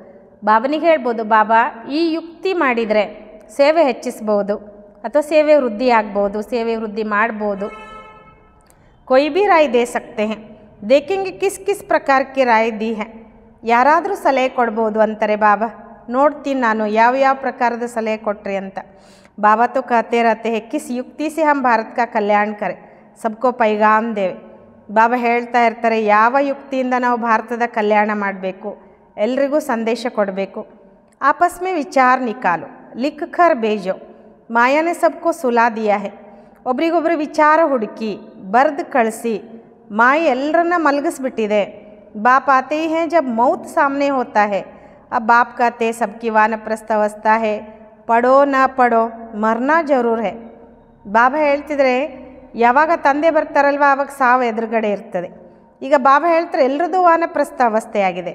ಬಾಬನಿಗೆ ಹೇಳ್ಬೋದು ಬಾಬಾ ಈ ಯುಕ್ತಿ ಮಾಡಿದರೆ ಸೇವೆ ಹೆಚ್ಚಿಸ್ಬೋದು ಅಥವಾ ಸೇವೆ ವೃದ್ಧಿ ಆಗ್ಬೋದು, ಸೇವೆ ವೃದ್ಧಿ ಮಾಡ್ಬೋದು. ಕೊಯ್ ಭಿ ರಾಯ್ ದೇ ಸಕ್ತೆ ಹೇ. देखेंगे किस किस प्रकार की राय दी है ಯಾರಾದರೂ ಸಲಹೆ ಕೊಡ್ಬೋದು ಅಂತಾರೆ ಬಾಬಾ. ನೋಡ್ತೀನಿ ನಾನು ಯಾವ ಯಾವ ಪ್ರಕಾರದ ಸಲಹೆ ಕೊಟ್ರಿ ಅಂತ. बाबा तो कहते रहते हैं किस युक्ति से हम भारत का कल्याण करें सबको पैगाम देवे. ಬಾಬಾ ಹೇಳ್ತಾ ಇರ್ತಾರೆ ಯಾವ ಯುಕ್ತಿಯಿಂದ ನಾವು ಭಾರತದ ಕಲ್ಯಾಣ ಮಾಡಬೇಕು, ಎಲ್ರಿಗೂ ಸಂದೇಶ ಕೊಡಬೇಕು. आपस में विचार निकालो लिख कर भेजो माया ने सबको सुला दिया है. ಒಬ್ರಿಗೊಬ್ರು ವಿಚಾರ ಹುಡುಕಿ ಬರೆದು ಕಳಿಸಿ ಮಾಯಿ ಎಲ್ಲರನ್ನ ಮಲಗಿಸ್ಬಿಟ್ಟಿದೆ. बाप आते ही हैं जब मौत सामने होता है. अब बाप कहते सबकी वानप्रस्थ अवस्था है, पढ़ो ना पढ़ो मरना जरूर है. ಬಾಬಾ ಹೇಳ್ತಿದ್ರೆ ಯಾವಾಗ ತಂದೆ ಬರ್ತಾರಲ್ವ ಆವಾಗ ಸಾವು ಎದುರುಗಡೆ ಇರ್ತದೆ. ಈಗ ಬಾಬಾ ಹೇಳ್ತಾರೆ ಎಲ್ಲರದ್ದು ವಾನಪ್ರಸ್ಥ ಅವಸ್ಥೆಯಾಗಿದೆ,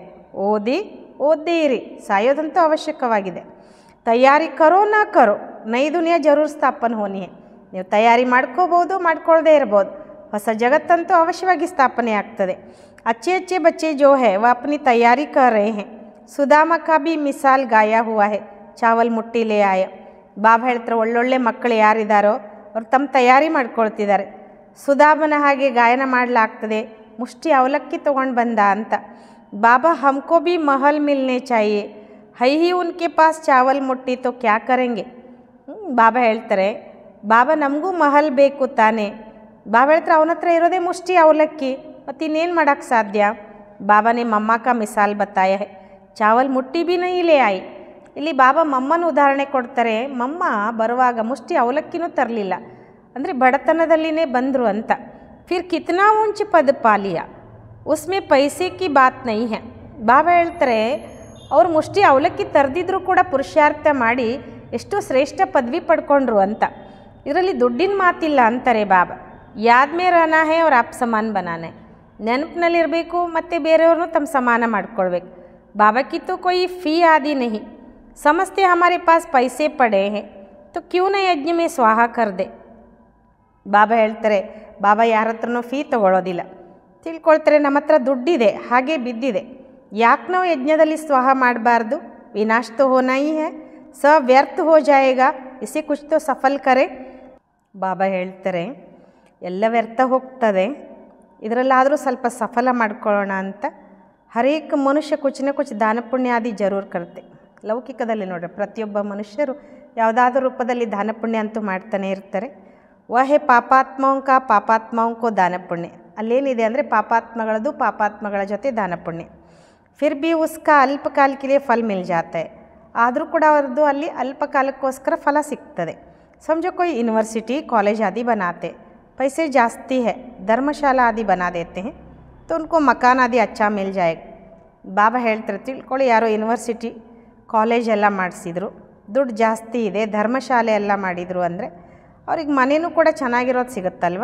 ಓದೇ ಇರಿ, ಸಾಯೋದಂತೂ ಅವಶ್ಯಕವಾಗಿದೆ. ತಯಾರಿ ಕರೋ ನಾ ಕರೋ ನೈ ದುನಿಯಾ ಜರೂರ್ ಸ್ಥಾಪನೆ ಹೋನಿ ಹೇ. ನೀವು ತಯಾರಿ ಮಾಡ್ಕೋಬೋದು, ಮಾಡ್ಕೊಳ್ಳದೇ ಇರ್ಬೋದು, ಹೊಸ ಜಗತ್ತಂತೂ ಅವಶ್ಯವಾಗಿ ಸ್ಥಾಪನೆ ಆಗ್ತದೆ. अच्छे अच्छे बच्चे जो है वह अपनी तैयारी कर रहे हैं. सुदामा का भी मिसाल गाया हुआ है, चावल मुट्ठी ले आया. ಬಾಬಾ ಹೇಳ್ತಾರೆ ಒಳ್ಳೊಳ್ಳೆ ಮಕ್ಕಳು ಯಾರಿದ್ದಾರೋ ಅವ್ರು ತಮ್ಮ ತಯಾರಿ ಮಾಡ್ಕೊಳ್ತಿದ್ದಾರೆ. ಸುಧಾಮನ ಹಾಗೆ ಗಾಯನ ಮಾಡಲಾಗ್ತದೆ, ಮುಷ್ಟಿ ಅವಲಕ್ಕಿ ತೊಗೊಂಡು ಬಂದ ಅಂತ. ಬಾಬಾ ಹಮ್ಕೋ ಭಿ ಮಹಲ್ ಮಿಲ್ನೆ ಚಾಹಿಯೆ, ಹೈ ಹಿ ಉನ್ಕೆ ಪಾಸ್ ಚಾವಲ್ ಮುಟ್ಟಿ ತೋ ಕ್ಯಾ ಕರೆಂಗೆ. ಬಾಬಾ ಹೇಳ್ತಾರೆ ಬಾಬಾ ನಮಗೂ ಮಹಲ್ ಬೇಕು ತಾನೇ. ಬಾಬಾ ಹೇಳ್ತಾರೆ ಅವನ ಹತ್ರ ಇರೋದೇ ಮುಷ್ಟಿ ಅವಲಕ್ಕಿ, ಮತ್ತು ಇನ್ನೇನು ಮಾಡೋಕ್ಕೆ ಸಾಧ್ಯ. ಬಾಬಾನೇ ಮಮ್ಮ ಕಾ ಮಿಸಾಲ್ ಬತ್ತಾಯ ಹೈ, ಚಾವಲ್ ಮುಟ್ಟಿ ಭಿ ನೈ ಲೇ ಆಯಿ. ಇಲ್ಲಿ ಬಾಬಾ ಮಮ್ಮನ ಉದಾಹರಣೆ ಕೊಡ್ತಾರೆ. ಮಮ್ಮ ಬರುವಾಗ ಮುಷ್ಟಿ ಅವಲಕ್ಕಿನೂ ತರಲಿಲ್ಲ, ಅಂದರೆ ಬಡತನದಲ್ಲಿನೇ ಬಂದರು ಅಂತ. ಫಿರ್ ಕಿತ್ನಾ ಊಂಚ ಪದ ಪಾಲಿಯ ಉಸ್ಮೆ ಪೈಸೆ ಕಿ ಬಾತ್ ನೈ ಹೈ. ಬಾಬಾ ಹೇಳ್ತಾರೆ ಅವ್ರು ಮುಷ್ಟಿ ಅವಲಕ್ಕಿ ತರದಿದ್ರು ಕೂಡ ಪುರುಷಾರ್ಥ ಮಾಡಿ ಎಷ್ಟು ಶ್ರೇಷ್ಠ ಪದವಿ ಪಡ್ಕೊಂಡ್ರು ಅಂತ. ಇದರಲ್ಲಿ ದುಡ್ಡಿನ ಮಾತಿಲ್ಲ ಅಂತಾರೆ ಬಾಬಾ. ಯಾದ್ ಮೇ ರಹನಾ ಹೈ ಅವ್ರ ಆಪ್ ಸಮಾನ ಬನಾನೆ, ನೆನಪಿನಲ್ಲಿರಬೇಕು ಮತ್ತು ಬೇರೆಯವ್ರನ್ನೂ ತಮ್ಮ ಸಮಾನ ಮಾಡ್ಕೊಳ್ಬೇಕು. ಬಾಬಾ ಕಿ ತೋ ಕೊಯ್ ಫೀ ಆದಿ ನಹಿ, समझते हमारे पास पैसे पड़े हैं तो क्यों न यज्ञ में स्वाहा कर दे. ಬಾಬಾ ಹೇಳ್ತಾರೆ ಬಾಬಾ ಯಾರ ಹತ್ರನೂ ಫೀ ತೊಗೊಳ್ಳೋದಿಲ್ಲ. ತಿಳ್ಕೊಳ್ತಾರೆ ನಮ್ಮ ಹತ್ರ ದುಡ್ಡಿದೆ ಹಾಗೆ ಬಿದ್ದಿದೆ, ಯಾಕೆ ನಾವು ಯಜ್ಞದಲ್ಲಿ ಸ್ವಾಹ ಮಾಡಬಾರ್ದು. ವಿನಾಶ ತೋ ಹೋನಾ ಹಿ ಹೈ, ಸ ವ್ಯರ್ಥ ಹೋ ಜಾಯೇಗಾ, ಇಸಿ ಕುಚ್ ತೋ ಸಫಲ್ ಕರೆ. ಬಾಬಾ ಹೇಳ್ತಾರೆ ಎಲ್ಲ ವ್ಯರ್ಥ ಹೋಗ್ತದೆ, ಇದರಲ್ಲಾದರೂ ಸ್ವಲ್ಪ ಸಫಲ ಮಾಡ್ಕೊಳ್ಳೋಣ ಅಂತ. ಹರೇಕ ಮನುಷ್ಯ ಕುಚ್ ನ ಕುಚ್ ದಾನ ಪುಣ್ಯ ಆದಿ ಜರೂರ್ ಕರ್ತೆ. ಲೌಕಿಕದಲ್ಲಿ ನೋಡ್ರಿ ಪ್ರತಿಯೊಬ್ಬ ಮನುಷ್ಯರು ಯಾವುದಾದ್ರೂ ರೂಪದಲ್ಲಿ ದಾನ ಪುಣ್ಯ ಅಂತೂ ಮಾಡ್ತಾನೆ ಇರ್ತಾರೆ. ವಹೆ ಪಾಪಾತ್ಮಂಕ ಪಾಪಾತ್ಮಂಕೋ ದಾನ ಪುಣ್ಯ, ಅಲ್ಲೇನಿದೆ ಅಂದರೆ ಪಾಪಾತ್ಮಗಳದು ಪಾಪಾತ್ಮಗಳ ಜೊತೆ ದಾನ ಪುಣ್ಯ. ಫಿರ್ ಬಿ ಉಸ್ಕಾ ಅಲ್ಪಕಾಲಕ್ಕೆ ಫಲ್ ಮಿಲ್ ಜಾತೆ, ಆದರೂ ಕೂಡ ಅವ್ರದ್ದು ಅಲ್ಲಿ ಅಲ್ಪಕಾಲಕ್ಕೋಸ್ಕರ ಫಲ ಸಿಗ್ತದೆ. समझो कोई यूनिवर्सिटी कॉलेज आदि बनाते, पैसे जास्ती है, धर्मशाला आदि बना देते हैं तो उनको मकान आदि अच्छा मिल जाएगा. ಬಾಬಾ ಹೇಳ್ತಾರೆ ತಿಳ್ಕೊಳ್ಳಿ, ಯಾರೋ ಯೂನಿವರ್ಸಿಟಿ ಕಾಲೇಜ್ ಎಲ್ಲ ಮಾಡಿಸಿದ್ರು, ದುಡ್ಡು ಜಾಸ್ತಿ ಇದೆ, ಧರ್ಮಶಾಲೆ ಎಲ್ಲ ಮಾಡಿದರು ಅಂದರೆ ಅವ್ರಿಗೆ ಮನೆಯೂ ಕೂಡ ಚೆನ್ನಾಗಿರೋದು ಸಿಗುತ್ತಲ್ವ.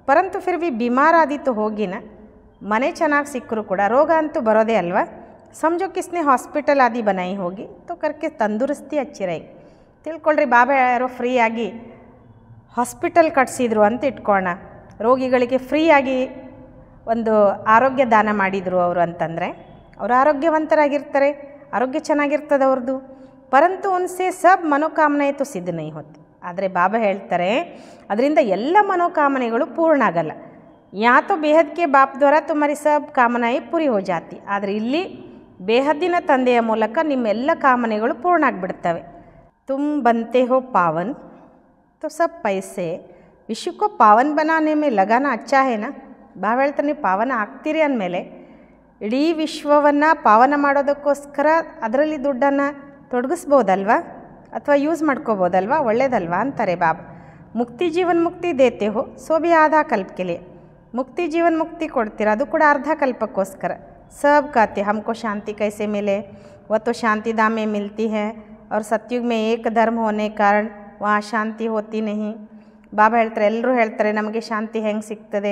ಪರಂತು ಫಿರ್ ಬಿ ಬಿಮಾರ್ ಆದಿತ್ತು ಹೋಗಿನ ಮನೆ ಚೆನ್ನಾಗಿ ಸಿಕ್ಕರೂ ಕೂಡ ರೋಗ ಅಂತೂ ಬರೋದೇ ಅಲ್ವಾ. ಸಮझो किसने हॉस्पिटल आदि बनाई होगी तो करके तंदुरुस्ती अच्छी रहेगी. ತಿಳ್ಕೊಳ್ರಿ ಬಾಬಾ ಯಾರೋ ಫ್ರೀಯಾಗಿ ಹಾಸ್ಪಿಟಲ್ ಕಟ್ಸಿದ್ರು ಅಂತ ಇಟ್ಕೊಳ್ಳೋಣ, ರೋಗಿಗಳಿಗೆ ಫ್ರೀಯಾಗಿ ಒಂದು ಆರೋಗ್ಯ ದಾನ ಮಾಡಿದರು ಅವರು ಅಂತಂದರೆ ಅವರು ಆರೋಗ್ಯವಂತರಾಗಿರ್ತಾರೆ, ಆರೋಗ್ಯ ಚೆನ್ನಾಗಿರ್ತದೆ ಅವ್ರದ್ದು. ಪರಂತು ಉನ್ಸೆ ಸಬ್ ಮನೋಕಾಮನೆ ತೋ ಸಿದ್ಧ ನೈ ಹೋತಿ. ಆದರೆ ಬಾಬಾ ಹೇಳ್ತಾರೆ ಅದರಿಂದ ಎಲ್ಲ ಮನೋಕಾಮನೆಗಳು ಪೂರ್ಣ ಆಗಲ್ಲ. ಯಾತೋ ಬೇಹದ್ಕೆ ಬಾಪ್ ದ್ವಾರ ತುಮಾರಿ ಸಬ್ ಕಾಮನಾಯಿ ಪೂರಿ ಹೋ ಜಾತಿ. ಆದರೆ ಇಲ್ಲಿ ಬೇಹದ್ದಿನ ತಂದೆಯ ಮೂಲಕ ನಿಮ್ಮೆಲ್ಲ ಕಾಮನೆಗಳು ಪೂರ್ಣ ಆಗಿಬಿಡ್ತವೆ. ತುಮ್ ಬಂತೆ ಹೋ ಪಾವನ್ तो सब पैसे विश्व को पावन बनाने में लगाना अच्छा है ना. ಬಾಬಾ ಹೇಳ್ತಾರೆ ನೀವು ಪಾವನ ಆಗ್ತೀರಿ ಅಂದಮೇಲೆ ಇಡೀ ವಿಶ್ವವನ್ನು ಪಾವನ ಮಾಡೋದಕ್ಕೋಸ್ಕರ ಅದರಲ್ಲಿ ದುಡ್ಡನ್ನು ತೊಡಗಿಸ್ಬೋದಲ್ವ, ಅಥವಾ ಯೂಸ್ ಮಾಡ್ಕೋಬೋದಲ್ವ, ಒಳ್ಳೇದಲ್ವಾ ಅಂತಾರೆ ಬಾಬಾ. ಮುಕ್ತಿ ಜೀವನ್ ಮುಕ್ತಿ ದೇತೆ ಹೋ ಸೋ ಭಿ ಆಧಾ ಕಲ್ಪಕ್ಕೆ, ಮುಕ್ತಿ ಜೀವನ್ ಮುಕ್ತಿ ಕೊಡ್ತೀರ ಅದು ಕೂಡ ಅರ್ಧ ಕಲ್ಪಕ್ಕೋಸ್ಕರ. ಸಬ್ कहते हमको शांति कैसे मिले, वह तो शांति धाम में मिलती है और सतयुग में एक धर्म होने कारण वहाँ ಶಾಂತಿ ಹೋತಿ ನಹಿ. ಬಾಬಾ ಹೇಳ್ತಾರೆ ಎಲ್ಲರೂ ಹೇಳ್ತಾರೆ ನಮಗೆ ಶಾಂತಿ ಹೆಂಗೆ ಸಿಗ್ತದೆ.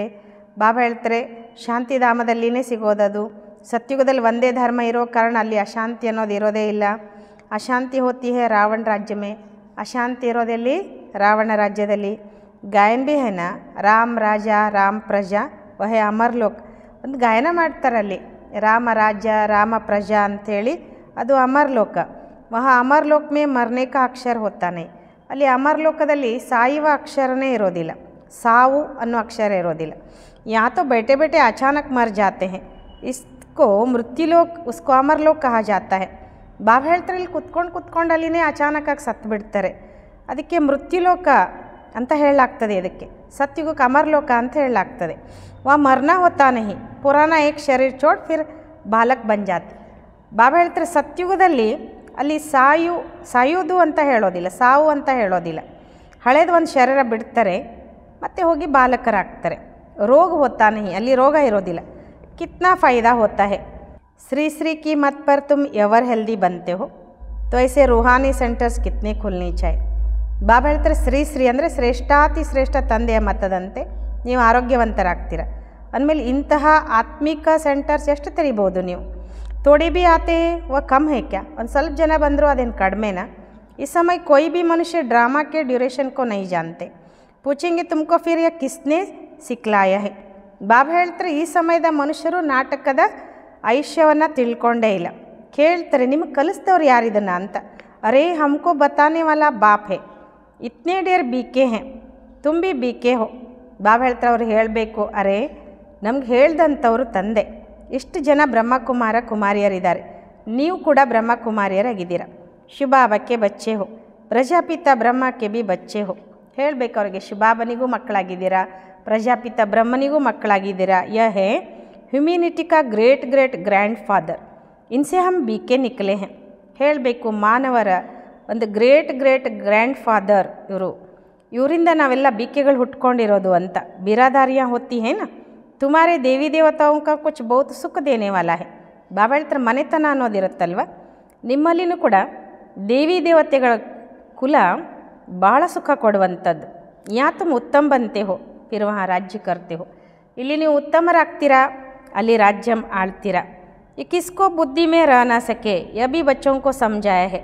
ಬಾಬಾ ಹೇಳ್ತಾರೆ ಶಾಂತಿಧಾಮದಲ್ಲಿನೇ ಸಿಗೋದದು. ಸತ್ಯುಗದಲ್ಲಿ ಒಂದೇ ಧರ್ಮ ಇರೋ ಕಾರಣ ಅಲ್ಲಿ ಅಶಾಂತಿ ಅನ್ನೋದು ಇರೋದೇ ಇಲ್ಲ. ಅಶಾಂತಿ ಹೋತಿ ಹೇ ರಾವಣ ರಾಜ್ಯ ಮೇ, ಅಶಾಂತಿ ಇರೋದೆಲ್ಲಿ ರಾವಣ ರಾಜ್ಯದಲ್ಲಿ. ಗಾಯನ್ ಭಿ ಹೇನ ರಾಮ್ ರಾಜ ರಾಮ್ ಪ್ರಜಾ ವಹೇ ಅಮರ್ ಲೋಕ್, ಒಂದು ಗಾಯನ ಮಾಡ್ತಾರಲ್ಲಿ ರಾಮ ರಾಜ್ಯ ರಾಮ ಪ್ರಜಾ ಅಂಥೇಳಿ, ಅದು ಅಮರ್ ಲೋಕ. ವಹ ಅಮರ್ ಲೋಕ್ ಮೇ ಮರ್ನೆ ಕಾ ಅಕ್ಷರ ಹೋತಾನೆ, ಅಲ್ಲಿ ಅಮರ್ ಲೋಕದಲ್ಲಿ ಸಾಯುವ ಅಕ್ಷರನೇ ಇರೋದಿಲ್ಲ, ಸಾವು ಅನ್ನೋ ಅಕ್ಷರ ಇರೋದಿಲ್ಲ. यहाँ तो बैठे बैठे अचानक मर जाते हैं, इसको मृत्युलोक, उसको ಅಮರಲೋಕ कहा जाता है. ಬಾಬಾ ಹೇಳ್ತಾರೆ ಇಲ್ಲಿ ಕುತ್ಕೊಂಡು ಅಲ್ಲಿನೇ ಅಚಾನಕ್ಕಾಗಿ ಸತ್ತು ಬಿಡ್ತಾರೆ, ಅದಕ್ಕೆ ಮೃತ್ಯುಲೋಕ ಅಂತ ಹೇಳಲಾಗ್ತದೆ. ಇದಕ್ಕೆ ಸತ್ಯುಗಕ್ಕೆ ಅಮರಲೋಕ ಅಂತ ಹೇಳಲಾಗ್ತದೆ. वहाँ मरना होता नहीं, पुराना एक शरीर छोड़ फिर बालक बन जाते. ಬಾಬಾ ಹೇಳ್ತಾರೆ ಸತ್ಯುಗದಲ್ಲಿ ಅಲ್ಲಿ ಸಾಯುವುದು ಅಂತ ಹೇಳೋದಿಲ್ಲ, ಸಾವು ಅಂತ ಹೇಳೋದಿಲ್ಲ. ಹಳೇದು ಒಂದು ಶರೀರ ಬಿಡ್ತಾರೆ ಮತ್ತು ಹೋಗಿ ಬಾಲಕರಾಗ್ತಾರೆ. ರೋಗ होता नहीं, ಅಲ್ಲಿ ರೋಗ ಇರೋದಿಲ್ಲ. कितना फ़ायदा होता है. श्री श्री की मत पर तुम एवर हेल्दी बनते हो, तो ऐसे रूहानी सेंटर्स कितने खुलनी चाहिए. ಬಾಬಾ ಹೇಳ್ತಾರೆ ಶ್ರೀ ಶ್ರೀ ಅಂದರೆ ಶ್ರೇಷ್ಠಾತಿ ಶ್ರೇಷ್ಠ ತಂದೆಯ ಮತದಂತೆ ನೀವು ಆರೋಗ್ಯವಂತರಾಗ್ತೀರ ಅಂದಮೇಲೆ ಇಂತಹ ಆತ್ಮಿಕ ಸೆಂಟರ್ಸ್ ಎಷ್ಟು ತೆರಿಬೋದು ನೀವು. थोड़े भी आते हैं वह कम है क्या, ಒಂದು ಸ್ವಲ್ಪ ಜನ ಬಂದರೂ ಅದೇನು ಕಡಿಮೆನಾ. इस समय कोई भी मनुष्य ड्रामा के ड्यूरेशन को नहीं जानते, पूछेंगे तुमको फिर यह किसने सिखलाया है. ಬಾಬಾ ಹೇಳ್ತಾರೆ ಈ ಸಮಯದ ಮನುಷ್ಯರು ನಾಟಕದ ಆಯುಷ್ಯವನ್ನು ತಿಳ್ಕೊಂಡೇ ಇಲ್ಲ. ಕೇಳ್ತಾರೆ ನಿಮಗೆ ಕಲಿಸಿದವ್ರು ಯಾರಿದನ್ನು ಅಂತ. ಅರೇ ಹಮ್ಕೋ ಬತಾನೆ ವಾಲಾ ಬಾಪ್ ಹೇ, ಇತ್ನೇ ಡೇರ್ ಬೀಕೆ ಹೇ, ತುಮ್ ಭಿ ಬೀಕೆ ಹೋ. ಬಾಬಾ ಹೇಳ್ತಾರೆ ಅವ್ರು ಹೇಳಬೇಕು, ಅರೇ ನಮ್ಗೆ ಹೇಳ್ದಂಥವ್ರು ತಂದೆ, ಇಷ್ಟು ಜನ ಬ್ರಹ್ಮಕುಮಾರ ಕುಮಾರಿಯರಿದ್ದಾರೆ, ನೀವು ಕೂಡ ಬ್ರಹ್ಮಕುಮಾರಿಯರಾಗಿದ್ದೀರ. ಶಿವಬಾಬಕ್ಕೆ ಬಚ್ಚೆ ಹೋ, ಪ್ರಜಾಪಿತ ಬ್ರಹ್ಮಕ್ಕೆ ಬಿ ಬಚ್ಚೆ ಹೋ. ಹೇಳಬೇಕು ಅವ್ರಿಗೆ ಶಿವಬಾಬನಿಗೂ ಮಕ್ಕಳಾಗಿದ್ದೀರಾ, ಪ್ರಜಾಪಿತ ಬ್ರಹ್ಮನಿಗೂ ಮಕ್ಕಳಾಗಿದ್ದೀರಾ. ಯಹ ಹೇ ಹ್ಯುಮಿನಿಟಿ ಕಾ ಗ್ರೇಟ್ ಗ್ರೇಟ್ ಗ್ರ್ಯಾಂಡ್ ಫಾದರ್, ಇನ್ಸೆ ಹಮ್ ಬೀಕೆ ನಿಕಲೆ ಹೇ. ಹೇಳಬೇಕು ಮಾನವರ ಒಂದು ಗ್ರೇಟ್ ಗ್ರೇಟ್ ಗ್ರ್ಯಾಂಡ್ ಫಾದರ್ ಇವರಿಂದ ನಾವೆಲ್ಲ ಬೀಕೆಗಳು ಹುಟ್ಕೊಂಡಿರೋದು ಅಂತ. ಬಿರಾದಾರಿಯಾँ होती है ना, तुम्हारे ದೇವಿ ದೇವತಾओं का कुछ बहुत ಸುಖ देने वाला है. ಬಾಬಾ ಹೇಳ್ತಾರೆ ಮನೆತನ ಅನ್ನೋದಿರುತ್ತಲ್ವ, ನಿಮ್ಮಲ್ಲಿನೂ ಕೂಡ ದೇವಿ ದೇವತೆಗಳ ಕುಲ ಭಾಳ ಸುಖ ಕೊಡುವಂಥದ್ದು. ಯಾ ತುಮ್ ಉತ್ತಮ ಬಂತೆ ಹೋ ಫಿರ್ ವಹಾ ರಾಜ್ಯ ಕರ್ತೆ ಹೋ, ಇಲ್ಲಿ ನೀವು ಉತ್ತಮರಾಗ್ತೀರಾ, ಅಲ್ಲಿ ರಾಜ್ಯ ಆಳ್ತೀರಾ. ये किसको बुद्धि में रह ना सके यह भी बच्चों को समझाया है.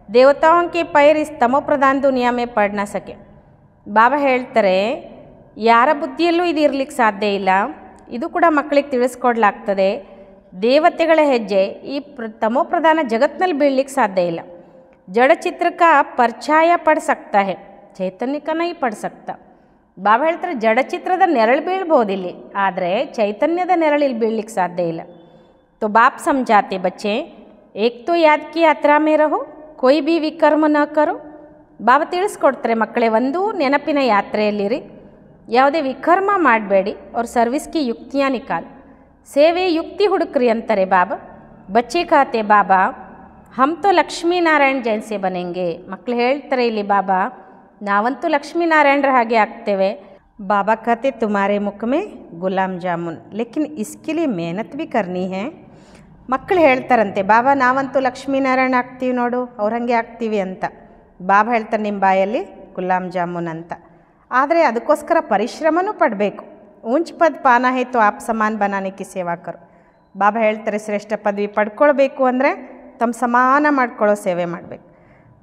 देवताओं के पैर इस तमो प्रधान दुनिया में पड़ ना सके. ಬಾಬಾ ಹೇಳ್ತಾರೆ ಯಾರ ಬುದ್ಧಿಯಲ್ಲೂ ಇದು ಇರಲಿಕ್ಕೆ ಸಾಧ್ಯ ಇಲ್ಲ, ಇದು ಕೂಡ ಮಕ್ಕಳಿಗೆ ತಿಳಿಸ್ಕೊಡ್ಲಾಗ್ತದೆ. ದೇವತೆಗಳ ಹೆಜ್ಜೆ ಈ ತಮೋ ಪ್ರಧಾನ ಜಗತ್ತಿನಲ್ಲಿ ಬೀಳಲಿಕ್ಕೆ ಸಾಧ್ಯ ಇಲ್ಲ. ಜಡಚಿತ್ರ ಕಾ ಪರ್ಛಾಯ ಪಡ ಸಕ್ತಾ ಹೇ, ಚೈತನ್ಯ ಕಾ ನೈ ಪಡ ಸಕ್ತಾ. ಬಾಬಾ ಹೇಳ್ತಾರೆ ಜಡಚಿತ್ರದ ನೆರಳು ಬೀಳ್ಬೋದು ಇಲ್ಲಿ, ಆದರೆ ಚೈತನ್ಯದ ನೆರಳು ಇಲ್ಲಿ ಬೀಳಲಿಕ್ಕೆ ಸಾಧ್ಯ ಇಲ್ಲ. तो बाप समझाते बच्चे एक तो याद की यात्रा में रहो, कोई भी विकर्म न करो. ಬಾಬಾ ತಿಳಿಸ್ಕೊಡ್ತಾರೆ ಮಕ್ಕಳೇ, ಒಂದು ನೆನಪಿನ ಯಾತ್ರೆಯಲ್ಲಿರಿ, ಯಾವುದೇ ವಿಕರ್ಮ ಮಾಡಬೇಡಿ, ಅವ್ರ ಸರ್ವಿಸ್ಗೆ ಯುಕ್ತಿಯ ನಿಕಾಲ್, ಸೇವೆ ಯುಕ್ತಿ ಹುಡುಕ್ರಿ ಅಂತಾರೆ ಬಾಬಾ. ಬಚ್ಚೆ ಕಾತೆ ಬಾಬಾ ಹಮ್ ತೋ ಲಕ್ಷ್ಮೀನಾರಾಯಣ ಜೈನ್ಸೆ ಬನೆಂಗೆ. ಮಕ್ಕಳು ಹೇಳ್ತಾರೆ ಇಲ್ಲಿ ಬಾಬಾ ನಾವಂತೂ ಲಕ್ಷ್ಮೀನಾರಾಯಣರ ಹಾಗೆ ಆಗ್ತೇವೆ. ಬಾಬಾ कहते तुम्हारे मुख में गुलाब जामुन, लेकिन इसके लिए मेहनत भी करनी है. ಮಕ್ಕಳು ಹೇಳ್ತಾರಂತೆ ಬಾಬಾ ನಾವಂತೂ ಲಕ್ಷ್ಮೀನಾರಾಯಣ ಆಗ್ತೀವಿ ನೋಡು, ಅವ್ರ ಹಾಗೆ ಆಗ್ತೀವಿ ಅಂತ. ಬಾಬಾ ಹೇಳ್ತಾರೆ ನಿಮ್ಮ ಬಾಯಲ್ಲಿ ಗುಲಾಬ್ ಜಾಮೂನ್ ಅಂತ, ಆದರೆ ಅದಕ್ಕೋಸ್ಕರ ಪರಿಶ್ರಮನೂ ಪಡಬೇಕು. ಊಂಚ್ ಪದ್ ಪಾನ ಹೇ ತೋ ಆಪ್ ಸಮಾನ ಬನಾನೆ ಕಿ ಸೇವಾ ಕರು. ಬಾಬಾ ಹೇಳ್ತಾರೆ ಶ್ರೇಷ್ಠ ಪದವಿ ಪಡ್ಕೊಳ್ಬೇಕು ಅಂದರೆ ತಮ್ಮ ಸಮಾನ ಮಾಡ್ಕೊಳ್ಳೋ ಸೇವೆ ಮಾಡಬೇಕು.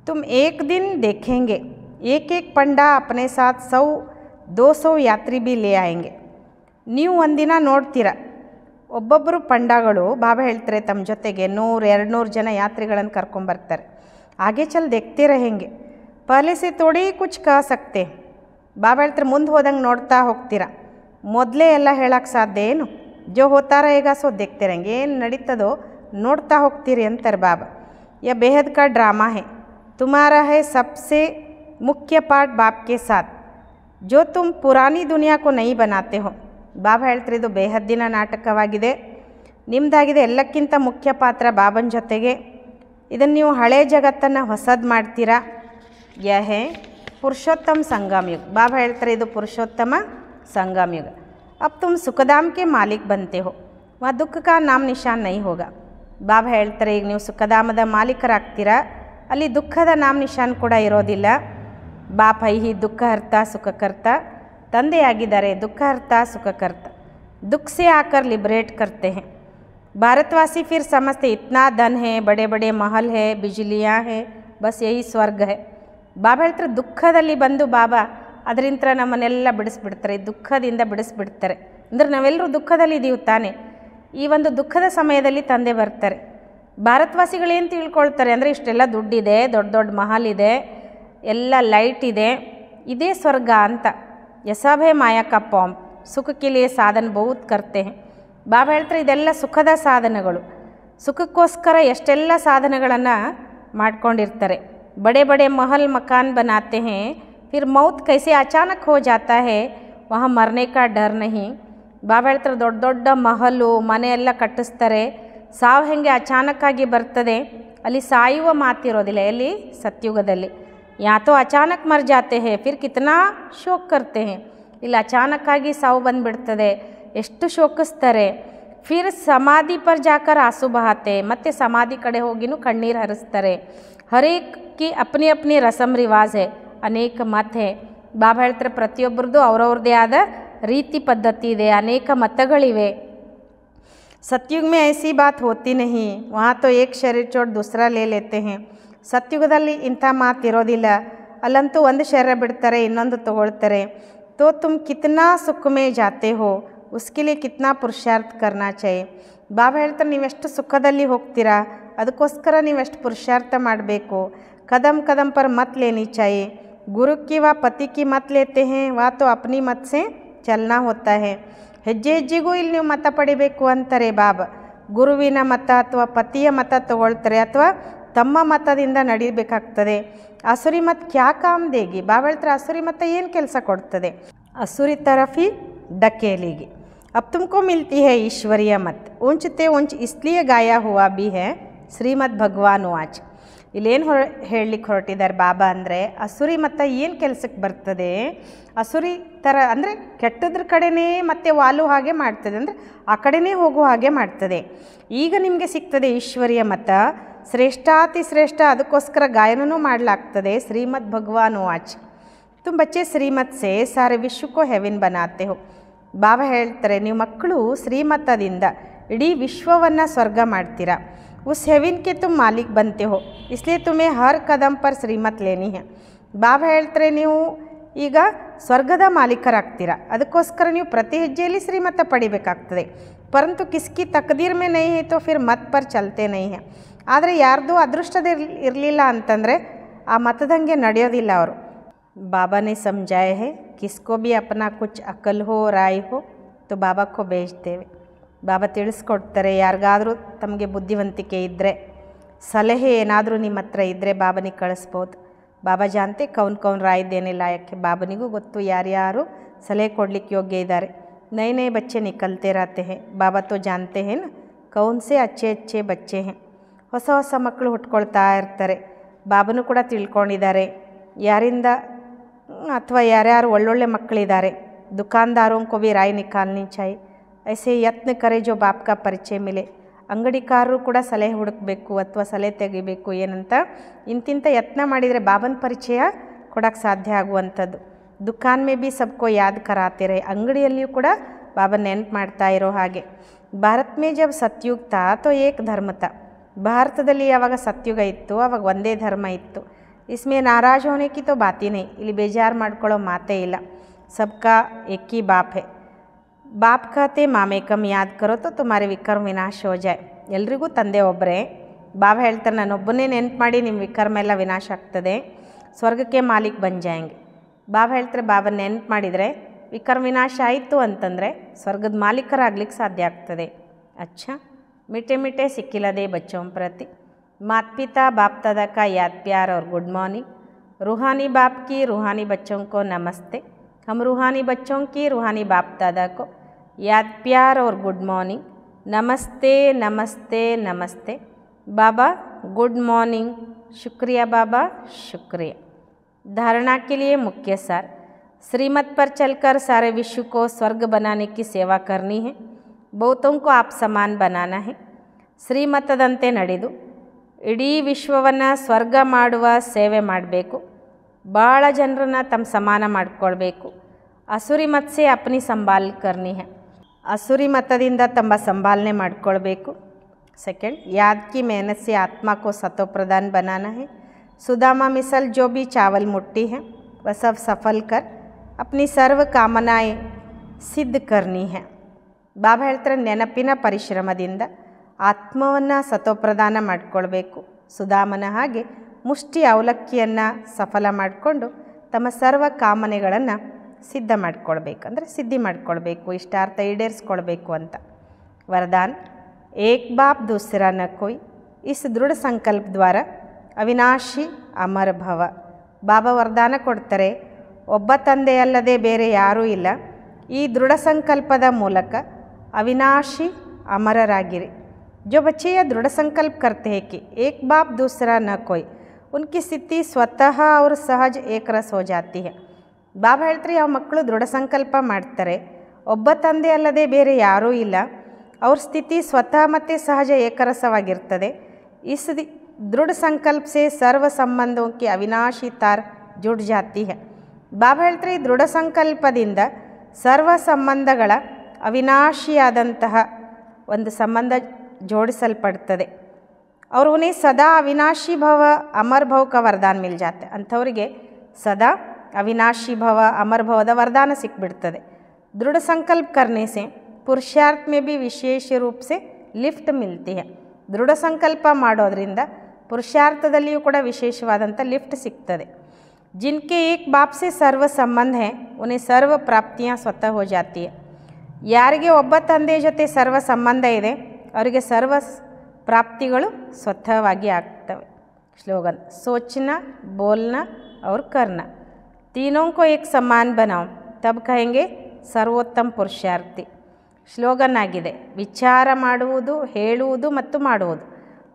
ತುಮ್ ಏಕ್ ದಿನ್ ದೇಖೇಂಗೆ ಏಕ್ ಏಕ್ ಪಂಡ ಅಪನೆ ಸಾಥ್ 100-200 ಯಾತ್ರಿ ಬಿ ಲೇ ಆಯಂಗೆ. ನೀವು ಒಂದಿನ ನೋಡ್ತೀರ ಒಬ್ಬೊಬ್ಬರು ಪಂಡಗಳು ಬಾಬಾ ಹೇಳ್ತಾರೆ ತಮ್ಮ ಜೊತೆಗೆ 100-200 ಜನ ಯಾತ್ರಿಗಳನ್ನು ಕರ್ಕೊಂಬರ್ತಾರೆ. ಆಗೆ ಚಲ್ ದೇಖ್ತೇ रहेंगे, ಪಹಲೆ ಸೆ ಥೋಡಿ ಕುಚ್ ಕಹ ಸಕ್ತೆ. ಬಾಬಾ ಹೇಳ್ತಾರೆ ಮುಂದೆ ಹೋದಂಗೆ ನೋಡ್ತಾ ಹೋಗ್ತೀರ, ಮೊದಲೇ ಎಲ್ಲ ಹೇಳಕ್ಕೆ ಸಾಧ್ಯ ಏನು, ಜೋ ಹೋತಾ रहेगा ಸೋ ದೇಖ್ತೇ रहेंगे, ಏನು ನಡೀತದೋ ನೋಡ್ತಾ ಹೋಗ್ತೀರಿ ಅಂತಾರೆ ಬಾಬಾ. ಯಾ ಬೇಹದ್ ಕಾ ಡ್ರಾಮಾ ಹೇ, ತುಮಾರಾ ಹೇ ಸಬ್ಸೆ ಮುಖ್ಯ ಪಾರ್ಟ್ ಬಾಪ್ ಕೆ ಸಾಥ್, ಜೋ ತುಮ್ ಪುರಾನಿ ದುನಿಯಾ ಕೋ ನೈ ಬನಾತೆ ಹೋ. ಬಾಬಾ ಹೇಳ್ತಾರೆ ಇದು ಬೇಹದ್ದಿನ ನಾಟಕವಾಗಿದೆ, ನಿಮ್ಮದಾಗಿದೆ ಎಲ್ಲಕ್ಕಿಂತ ಮುಖ್ಯ ಪಾತ್ರ ಬಾಬನ ಜೊತೆಗೆ. ಇದನ್ನು ನೀವು ಹಳೆ ಜಗತ್ತನ್ನು ಹೊಸದು ಮಾಡ್ತೀರಾ. ಯಹ ಹೇ ಪುರುಷೋತ್ತಮ ಸಂಗಮ ಯುಗ. ಬಾಬಾ ಹೇಳ್ತಾರೆ ಇದು ಪುರುಷೋತ್ತಮ ಸಂಗಮ ಯುಗ. अब तुम सुखधाम के मालिक बनते हो, वहाँ दुख का नाम निशान नहीं होगा. ಬಾಬಾ ಹೇಳ್ತಾರೆ ಈಗ ನೀವು ಸುಖಧಾಮದ ಮಾಲೀಕರಾಗ್ತೀರಾ, ಅಲ್ಲಿ ದುಃಖದ ನಾಮ ನಿಶಾನ್ ಕೂಡ ಇರೋದಿಲ್ಲ. ಬಾಪ್ ಹೈ ದುಃಖಹರ್ತ ಸುಖಕರ್ತ, ತಂದೆಯಾಗಿದ್ದಾರೆ ದುಃಖಹರ್ತ ಸುಖಕರ್ತ. दुख से आकर लिबरेट करते हैं. भारतवासी फिर समझते इतना धन है, बड़े बड़े महल है, बिजलियाँ है, बस यही ಸ್ವರ್ಗ है. ಬಾಬಾ ಹೇಳ್ತಾರೆ ದುಃಖದಲ್ಲಿ ಬಂದು ಬಾಬಾ ಅದರಿಂದ ನಮ್ಮನ್ನೆಲ್ಲ ಬಿಡಿಸ್ಬಿಡ್ತಾರೆ, ದುಃಖದಿಂದ ಬಿಡಿಸ್ಬಿಡ್ತಾರೆ. ಅಂದರೆ ನಾವೆಲ್ಲರೂ ದುಃಖದಲ್ಲಿ ಇದ್ದೀವಿ ತಾನೆ. ಈ ಒಂದು ದುಃಖದ ಸಮಯದಲ್ಲಿ ತಂದೆ ಬರ್ತಾರೆ. ಭಾರತವಾಸಿಗಳೇನು ತಿಳ್ಕೊಳ್ತಾರೆ ಅಂದರೆ ಇಷ್ಟೆಲ್ಲ ದುಡ್ಡಿದೆ, ದೊಡ್ಡ ದೊಡ್ಡ ಮಹಲ್ ಇದೆ, ಎಲ್ಲ ಲೈಟ್ ಇದೆ, ಇದೇ ಸ್ವರ್ಗ ಅಂತ. ಯಸಭೆ ಮಾಯಕ ಪಾಂಪ್, ಸುಖ ಕೆ ಲಿಯೆ ಸಾಧನ ಬಹುತ್ ಕರ್ತೆ ಹೇ. ಬಾಬಾ ಹೇಳ್ತಾರೆ ಇದೆಲ್ಲ ಸುಖದ ಸಾಧನಗಳು. ಸುಖಕ್ಕೋಸ್ಕರ ಎಷ್ಟೆಲ್ಲ ಸಾಧನಗಳನ್ನು ಮಾಡ್ಕೊಂಡಿರ್ತಾರೆ. ಬಡೆ ಬಡೆ ಮಹಲ್ ಮಕಾನ್ ಬನಾತೆ ಹೇ, ಫಿರ್ ಮೌತ್ ಕೈಸೆ ಅಚಾನಕ್ ಹೋ ಜಾತಾ ಹೇ, ವಹ ಮರ್ನೆ ಕಾ ಡರ್ ನಹಿ. ಬಾಬಾ ಹೇಳ್ತಾರೆ ದೊಡ್ಡ ದೊಡ್ಡ ಮಹಲು ಮನೆ ಎಲ್ಲ ಕಟ್ಟಿಸ್ತಾರೆ, ಸಾವು ಹೆಂಗೆ ಅಚಾನಕ್ಕಾಗಿ ಬರ್ತದೆ, ಅಲ್ಲಿ ಸಾಯುವ ಮಾತಿರೋದಿಲ್ಲ. ಎಲ್ಲಿ? ಸತ್ಯುಗದಲ್ಲಿ. ಯಾತೋ ಅಚಾನಕ್ ಮರ್ ಜಾತೆ ಹೇ, ಫಿರ್ ಕಿತ್ನಾ ಶೋಕ್ ಕರ್ತೆ ಹೇ. ಇಲ್ಲಿ ಅಚಾನಕ್ಕಾಗಿ ಸಾವು ಬಂದುಬಿಡ್ತದೆ, ಎಷ್ಟು ಶೋಕಿಸ್ತಾರೆ. ಫಿರ್ ಸಮಾಧಿ ಪರ್ ಜಾಕರ್ ಆಸು ಬಹಾತೆ, ಮತ್ತು ಸಮಾಧಿ ಕಡೆ ಹೋಗಿನೂ ಕಣ್ಣೀರು ಹರಿಸ್ತಾರೆ. ಹರೇಕ್ ಕಿ ಅಪ್ನಿ ಅಪ್ನಿ ರಸಮ್ ರಿವಾಜ್ ಹೇ, ಅನೇಕ ಮತ ಹೇ. ಬಾಬಾ ಹೇಳ್ತಾರೆ ಪ್ರತಿಯೊಬ್ಬರದ್ದು ಅವ್ರವ್ರದ್ದೇ ಆದ ರೀತಿ ಪದ್ಧತಿ ಇದೆ, ಅನೇಕ ಮತಗಳಿವೆ. सतयुग में ऐसी बात होती नहीं, वहाँ तो एक शरीर छोड़ दूसरा ले लेते हैं. ಸತ್ಯುಗದಲ್ಲಿ ಇಂಥ ಮಾತು ಇರೋದಿಲ್ಲ. ಅಲ್ಲಂತೂ ಒಂದು ಶರೀರ ಬಿಡ್ತಾರೆ, ಇನ್ನೊಂದು ತಗೊಳ್ತಾರೆ. तो तुम कितना सुख में जाते हो, उसके लिए कितना पुरुषार्थ करना चाहिए. ಬಾಬಾ ಹೇಳ್ತಾರೆ ನೀವೆಷ್ಟು ಸುಖದಲ್ಲಿ ಹೋಗ್ತೀರಾ, ಅದಕ್ಕೋಸ್ಕರ ನೀವೆಷ್ಟು ಪುರುಷಾರ್ಥ ಮಾಡಬೇಕು. ಕದಮ್ ಕದಮ್ ಪರ್ ಮತ್ ಲೇನಿ ಚಾಹಿए. गुरु की व पति की मत लेते हैं, वह तो अपनी मत से चलना होता है. ಹೆಜ್ಜೆ ಹೆಜ್ಜೆಗೂ ಇಲ್ಲಿ ನೀವು ಮತ ಪಡಿಬೇಕು ಅಂತಾರೆ ಬಾಬಾ. ಗುರುವಿನ ಮತ ಅಥವಾ ಪತಿಯ ಮತ ತಗೊಳ್ತಾರೆ, ಅಥವಾ ತಮ್ಮ ಮತದಿಂದ ನಡಿಬೇಕಾಗ್ತದೆ. ಅಸುರಿ ಮತ ಕ್ಯಾ ಕಾಮ್ ದೇಗಿ. ಬಾಬಾ ಹೇಳ್ತಾರೆ ಅಸುರಿ ಮತ ಏನು ಕೆಲಸ ಕೊಡ್ತದೆ. ಅಸುರಿ ತರಫಿ ಡಕೇಲಿಗೆ. ಅಬ್ ತುಮಕೋ ಮಿಲ್ತಿ ಹೈ ಈಶ್ವರಿಯ ಮತ್, ಉಂಚತೆ ಉಂಚ್ ಇಸ್ಲಿಯೇ ಗಾಯ ಹುವಾ be high Shrimad Bhagwan watch. ಇಲ್ಲೇನು ಹೇಳಲಿಕ್ಕೆ ಹೊರಟಿದ್ದಾರೆ ಬಾಬಾ ಅಂದರೆ, ಅಸುರಿ ಮತ ಏನು ಕೆಲಸಕ್ಕೆ ಬರ್ತದೆ. ಅಸುರಿ ಥರ ಅಂದರೆ ಕೆಟ್ಟದ್ರ ಕಡೆನೇ ಮತ್ತೆ ವಾಲು ಹಾಗೆ ಮಾಡ್ತದೆ, ಅಂದರೆ ಆ ಕಡೆನೇ ಹೋಗೋ ಹಾಗೆ ಮಾಡ್ತದೆ. ಈಗ ನಿಮಗೆ ಸಿಗ್ತದೆ ಈಶ್ವರಿಯ ಮತ, ಶ್ರೇಷ್ಠಾತಿ ಶ್ರೇಷ್ಠ, ಅದಕ್ಕೋಸ್ಕರ ಗಾಯನೂ ಮಾಡಲಾಗ್ತದೆ. ಶ್ರೀಮದ್ ಭಗವಾನ್ ವಾಚ್. ತುಮ್ ಬಚ್ಚೆ ಶ್ರೀಮತ್ ಸೇ ಸಾರೆ ವಿಶ್ವಕ್ಕೋ ಹೆವಿನ್ ಬನಾತೆ ಹೋ. ಬಾಬಾ ಹೇಳ್ತಾರೆ ನೀವು ಮಕ್ಕಳು ಶ್ರೀಮತದಿಂದ ಇಡೀ ವಿಶ್ವವನ್ನು ಸ್ವರ್ಗ ಮಾಡ್ತೀರಾ. उस हेविन के तुम मालिक बनते हो, इसलिए तुम्हें हर कदम पर श्रीमत लेनी है. ಬಾಬಾ ಹೇಳ್ತಾರೆ ನೀವು ಈಗ ಸ್ವರ್ಗದ ಮಾಲೀಕರಾಗ್ತೀರಾ, ಅದಕ್ಕೋಸ್ಕರ ನೀವು ಪ್ರತಿ ಹೆಜ್ಜೆಯಲ್ಲಿ ಶ್ರೀಮತ ಪಡಿಬೇಕಾಗ್ತದೆ. ಪರಂತು ಕಿಸ್ಕಿ ತಕ್ದೀರ್ ಮೇ ನಹೀ ಹೈ ತೋ ಫಿರ್ ಮತ್ ಪರ್ ಚಲ್ತೆ ನಹೀ ಹೈ. ಆದರೆ ಯಾರ್ದು ಅದೃಷ್ಟದ ಇರಲಿಲ್ಲ ಅಂತಂದರೆ ಆ ಮತದಂಗೆ ನಡೆಯೋದಿಲ್ಲ ಅವರು. ಬಾಬಾನೇ ಸಮಜಾಯೆ ಹೈ ಕಿಸ್ಕೋ ಭಿ ಅಪ್ನಾ ಕುಚ್ ಅಕಲ್ ಹೋ ರಾಯ್ ಹೋ ತೋ ಬಾಬಾ ಕೋ ಬೇಜ್ತೇವೆ. ಬಾಬಾ ತಿಳಿಸ್ಕೊಡ್ತಾರೆ ಯಾರಿಗಾದರೂ ತಮಗೆ ಬುದ್ಧಿವಂತಿಕೆ ಇದ್ದರೆ, ಸಲಹೆ ಏನಾದರೂ ನಿಮ್ಮ ಹತ್ರ ಇದ್ದರೆ ಬಾಬನಿಗೆ ಕಳಿಸ್ಬೋದು. ಬಾಬಾ ಜಾನ್ತೆ ಕೌನ್ ರಾಯ್ದೇನೆ ಲಾಯಕ್ಕೆ. ಬಾಬನಿಗೂ ಗೊತ್ತು ಯಾರ್ಯಾರು ಸಲಹೆ ಕೊಡಲಿಕ್ಕೆ ಯೋಗ್ಯ ಇದ್ದಾರೆ. ನೈ ನೈ ಬಚ್ಚೆ ನಿಕಲ್ತೆ ರಾತೆ ಹೇ, ಬಾಬಾ ತೋ ಜಾನ್ತೆ ಹೇ ನ ಕೌನ್ ಸೆ ಅಚ್ಚೆ ಬಚ್ಚೆ ಹೇ. ಹೊಸ ಹೊಸ ಮಕ್ಕಳು ಹುಟ್ಕೊಳ್ತಾ ಇರ್ತಾರೆ. ಬಾಬನೂ ಕೂಡ ತಿಳ್ಕೊಂಡಿದ್ದಾರೆ ಯಾರಿಂದ, ಅಥವಾ ಯಾರ್ಯಾರು ಒಳ್ಳೊಳ್ಳೆ ಮಕ್ಕಳಿದ್ದಾರೆ. ದುಕಾನ್ದಾರೋं को भी राय निकालनी चाहिए. ऐसे यत्न करे जो बाप का ಪರಿಚಯ ಮಿಲೆ. ಅಂಗಡಿಕಾರರು ಕೂಡ ಸಲಹೆ ಹುಡುಕಬೇಕು ಅಥವಾ ಸಲಹೆ ತೆಗಿಬೇಕು. ಏನಂತ ಇಂತಿಂಥ ಯತ್ನ ಮಾಡಿದರೆ ಬಾಬನ ಪರಿಚಯ ಕೊಡೋಕ್ಕೆ ಸಾಧ್ಯ ಆಗುವಂಥದ್ದು. ದುಕಾನ್ ಮೇ ಬಿ ಸಬ್ಕೋ ಯಾದ್ ಕರಾತಿರೆ, ಅಂಗಡಿಯಲ್ಲಿಯೂ ಕೂಡ ಬಾಬನ ನೆನಪು ಮಾಡ್ತಾ ಇರೋ ಹಾಗೆ. ಭಾರತ್ ಮೇ ಜಬ್ ಸತ್ಯುಗ್ ತಾ ತೋ ಏಕ್ ಧರ್ಮ ತಾ. ಭಾರತದಲ್ಲಿ ಯಾವಾಗ ಸತ್ಯುಗ ಇತ್ತು ಆವಾಗ ಒಂದೇ ಧರ್ಮ ಇತ್ತು. ಇಸ್ಮೇ ನಾರಾಜ್ ಹೋನೆ ಕಿ ತೋ ಬಾತಿ ನಹೀ. ಇಲ್ಲಿ ಬೇಜಾರು ಮಾಡ್ಕೊಳ್ಳೋ ಮಾತೇ ಇಲ್ಲ. ಸಬ್ಕಾ ಏಕ್ ಹಿ ಬಾಪ್ ಹೈ. ಬಾಪ್ ಕತೆ ಮಾಮೇಕಮ್ ಯಾದ್ ಕರೋ ತೋ ತುಮಾರೆ ವಿಕರ್ಮ ವಿನಾಶ ಹೋ ಜಾಯ್. ಎಲ್ರಿಗೂ ತಂದೆ ಒಬ್ಬರೇ. ಬಾಬಾ ಹೇಳ್ತಾರೆ ನಾನೊಬ್ಬನೇ ನೆನ್ಪು ಮಾಡಿ ನಿಮ್ಮ ವಿಕರ್ಮ ಎಲ್ಲ ವಿನಾಶ ಆಗ್ತದೆ, ಸ್ವರ್ಗಕ್ಕೆ ಮಾಲೀಕ್ ಬನ್ ಜಾಯಂಗೆ. ಬಾಬಾ ಹೇಳ್ತಾರೆ ಬಾಬಾ ನೆನ್ಪು ಮಾಡಿದರೆ ವಿಕರ್ಮ ವಿನಾಶ ಆಯಿತು ಅಂತಂದರೆ ಸ್ವರ್ಗದ ಮಾಲೀಕರಾಗ್ಲಿಕ್ಕೆ ಸಾಧ್ಯ ಆಗ್ತದೆ. ಅಚ್ಚಾ मीठे मीठे सिक्किलदे बच्चों प्रति माता पिता बाप दादा का याद प्यार और गुड मॉर्निंग. रूहानी बाप की रूहानी बच्चों को नमस्ते. हम रूहानी बच्चों की रूहानी बाप दादा को याद प्यार और गुड मॉर्निंग. नमस्ते नमस्ते नमस्ते. बाबा गुड मॉर्निंग. शुक्रिया बाबा शुक्रिया. धारणा के लिए मुख्य सार. श्रीमत पर चलकर सारे विश्व को स्वर्ग बनाने की सेवा करनी है. बहुतों को आप समान बनाना है. ಶ್ರೀಮತದಂತೆ ನಡೆದು ಇಡೀ ವಿಶ್ವವನ್ನು ಸ್ವರ್ಗ ಮಾಡುವ ಸೇವೆ ಮಾಡಬೇಕು. ಭಾಳ ಜನರನ್ನು ತಮ್ಮ ಸಮಾನ ಮಾಡಿಕೊಳ್ಬೇಕು. ಅಸುರಿ ಮತ್ ಸೆ ಅಪ್ನಿ ಸಂಭಾಲ್ ಕರ್ನಿ ಹೈ. ಅಸುರಿ ಮತದಿಂದ ತಮ್ಮ ಸಂಭಾಲನೆ ಮಾಡಿಕೊಳ್ಬೇಕು. सेकंड याद की मेहनत से आत्मा को सतो प्रधान बनाना है. सुदामा मिसल जो भी चावल मुट्ठी है वह सब सफल कर अपनी सर्व कामनाएं सिद्ध करनी है. ಬಾಬಾ ಹೇಳ್ತಾರೆ ನೆನಪಿನ ಪರಿಶ್ರಮದಿಂದ ಆತ್ಮವನ್ನು ಸತೋಪ್ರಧಾನ ಮಾಡಿಕೊಳ್ಬೇಕು. ಸುಧಾಮನ ಹಾಗೆ ಮುಷ್ಟಿ ಅವಲಕ್ಕಿಯನ್ನು ಸಫಲ ಮಾಡಿಕೊಂಡು ತಮ್ಮ ಸರ್ವ ಕಾಮನೆಗಳನ್ನು ಸಿದ್ಧ ಮಾಡ್ಕೊಳ್ಬೇಕು, ಅಂದರೆ ಸಿದ್ಧಿ ಮಾಡ್ಕೊಳ್ಬೇಕು, ಇಷ್ಟಾರ್ಥ ಈಡೇರಿಸ್ಕೊಳ್ಬೇಕು ಅಂತ. वरदान एक बाप दूसरा न कोई, इस दृढ़ संकल्प द्वारा ಅವಿನಾಶಿ ಅಮರ ಭವ. ಬಾಬಾ ವರದಾನ ಕೊಡ್ತಾರೆ, ಒಬ್ಬ ತಂದೆಯಲ್ಲದೆ ಬೇರೆ ಯಾರೂ ಇಲ್ಲ. ಈ ದೃಢ ಸಂಕಲ್ಪದ ಮೂಲಕ ಅವಿನಾಶಿ ಅಮರರಾಗಿರಿ. जो बच्चे यह दृढ़ संकल्प करते हैं कि एक बाप दूसरा न कोई, उनकी स्थिति स्वतः और सहज एक रस हो जाती है. ಬಾಬಾ ಹೇಳ್ತಾರೆ, ಯಾವ ಮಕ್ಕಳು ದೃಢ ಸಂಕಲ್ಪ ಮಾಡ್ತಾರೆ, ಒಬ್ಬ ತಂದೆ ಅಲ್ಲದೆ ಬೇರೆ ಯಾರೂ ಇಲ್ಲ, ಅವ್ರ ಸ್ಥಿತಿ ಸ್ವತಃ ಮತ್ತು ಸಹಜ ಏಕರಸವಾಗಿರ್ತದೆ. इस दृढ़ संकल्प से सर्व संबंधों की अविनाशी तार जुड़ जाती है. ಬಾಬಾ ಹೇಳ್ತಾರೆ, ಈ ದೃಢ ಸಂಕಲ್ಪದಿಂದ ಸರ್ವ ಸಂಬಂಧಗಳ ಅವಿನಾಶಿಯಾದಂತಹ ಒಂದು ಸಂಬಂಧ ಜೋಡಿಸಲ್ಪಡ್ತದೆ. और उन्हें सदा अविनाशी भव अमर भव का वरदान मिल जाता है. ಅಂಥವರಿಗೆ सदा अविनाशी भव अमर भवದ वरदान ಸಿಕ್ಬಿಡ್ತದೆ. दृढ़ संकल्प करने से पुरुषार्थ में भी विशेष रूप से लिफ्ट मिलती है. दृढ़ संकल्प ಮಾಡೋದ್ರಿಂದ ಪುರುಷಾರ್ಥದಲ್ಲಿಯೂ ಕೂಡ ವಿಶೇಷವಾದಂಥ ಲಿಫ್ಟ್ ಸಿಗ್ತದೆ. जिनके एक बाप से सर्व संबंध है उन्हें सर्व प्राप्तियाँ स्वतः हो जाती है. ಯಾರಿಗೆ ಒಬ್ಬ ತಂದೆ ಜೊತೆ ಸರ್ವ ಸಂಬಂಧ ಇದೆ ಅವರಿಗೆ ಸರ್ವ ಪ್ರಾಪ್ತಿಗಳು ಸ್ವತಃವಾಗಿ ಆಗ್ತವೆ. स्लोगन सोचना, बोलना और करना तीनों को एक समान बनाओ, तब कहेंगे सर्वोत्तम पुरुषार्थी. ಸ್ಲೋಗನ್ ಆಗಿದೆ, ವಿಚಾರ ಮಾಡುವುದು, ಹೇಳುವುದು ಮತ್ತು ಮಾಡುವುದು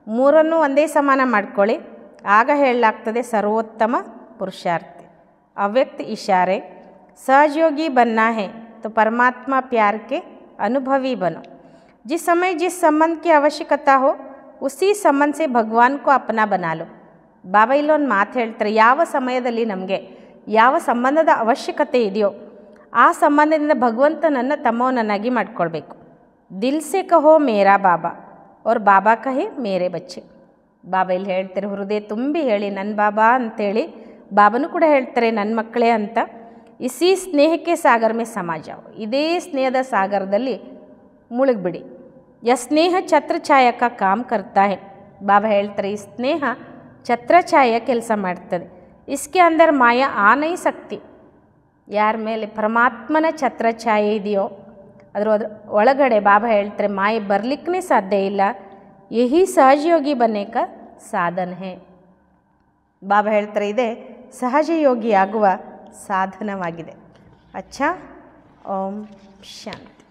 ಮೂರನ್ನು ಒಂದೇ ಸಮಾನ ಮಾಡ್ಕೊಳ್ಳಿ, ಆಗ ಹೇಳಲಾಗ್ತದೆ ಸರ್ವೋತ್ತಮ पुरुषार्थी. अव्यक्त इशारे सहयोगी बनना है तो परमात्मा प्यार के अनुभवी बनो. जिस समय जिस संबंध की आवश्यकता हो उसी संबंध से भगवान को अपना बना लो. ಬಾಬಾ ಇಲ್ಲೊಂದು ಮಾತು ಹೇಳ್ತಾರೆ, ಯಾವ ಸಮಯದಲ್ಲಿ ನಮಗೆ ಯಾವ ಸಂಬಂಧದ ಅವಶ್ಯಕತೆ ಇದೆಯೋ ಆ ಸಂಬಂಧದಿಂದ ಭಗವಂತನನ್ನು ತಮ್ಮವನನ್ನಾಗಿ ಮಾಡ್ಕೊಳ್ಬೇಕು. ದಿಲ್ ಸೆ ಕಹೋ ಮೇರಾ ಬಾಬಾ और ಬಾಬಾ ಕಹೆ ಮೇರೆ ಬಚ್ಚೆ. ಬಾಬಾ ಇಲ್ಲಿ ಹೇಳ್ತಾರೆ, ಹೃದಯ ತುಂಬಿ ಹೇಳಿ ನನ್ನ ಬಾಬಾ ಅಂತೇಳಿ, ಬಾಬಾನು ಕೂಡ ಹೇಳ್ತಾರೆ ನನ್ನ ಮಕ್ಕಳೇ ಅಂತ. ಇಸಿ ಸ್ನೇಹಕ್ಕೆ ಸಾಗರ ಮೇ ಸಮಾ ಜಾओ, ಇದೇ ಸ್ನೇಹದ ಸಾಗರದಲ್ಲಿ ಮುಳುಗಿಬಿಡಿ. ಯ ಸ್ನೇಹ ಛತ್ರಛಾಯಕ ಕಾಮ್ ಕರ್ತಾ ಹೈ. ಬಾಬಾ ಹೇಳ್ತಾರೆ, ಈ ಸ್ನೇಹ ಛತ್ರಛಾಯ ಕೆಲಸ ಮಾಡ್ತದೆ. ಇಸ್ಕೆ ಅಂದರ್ ಮಾಯಾ ಆ ನೈ ಸಕ್ತಿ. ಯಾರ ಮೇಲೆ ಪರಮಾತ್ಮನ ಛತ್ರಛಾಯೆ ಇದೆಯೋ ಅದ್ರ ಒಳಗಡೆ ಬಾಬಾ ಹೇಳ್ತಾರೆ ಮಾಯೆ ಬರಲಿಕ್ಕೇ ಸಾಧ್ಯ ಇಲ್ಲ. ಯಹಿ ಸಹಜಯೋಗಿ ಬನೇಕ ಸಾಧನ ಹೇ. ಬಾಬಾ ಹೇಳ್ತಾರೆ, ಇದೇ ಸಹಜಯೋಗಿಯಾಗುವ ಸಾಧನವಾಗಿದೆ. ಅಚ್ಚಾ, ಓಂ ಶಾಂತಿ.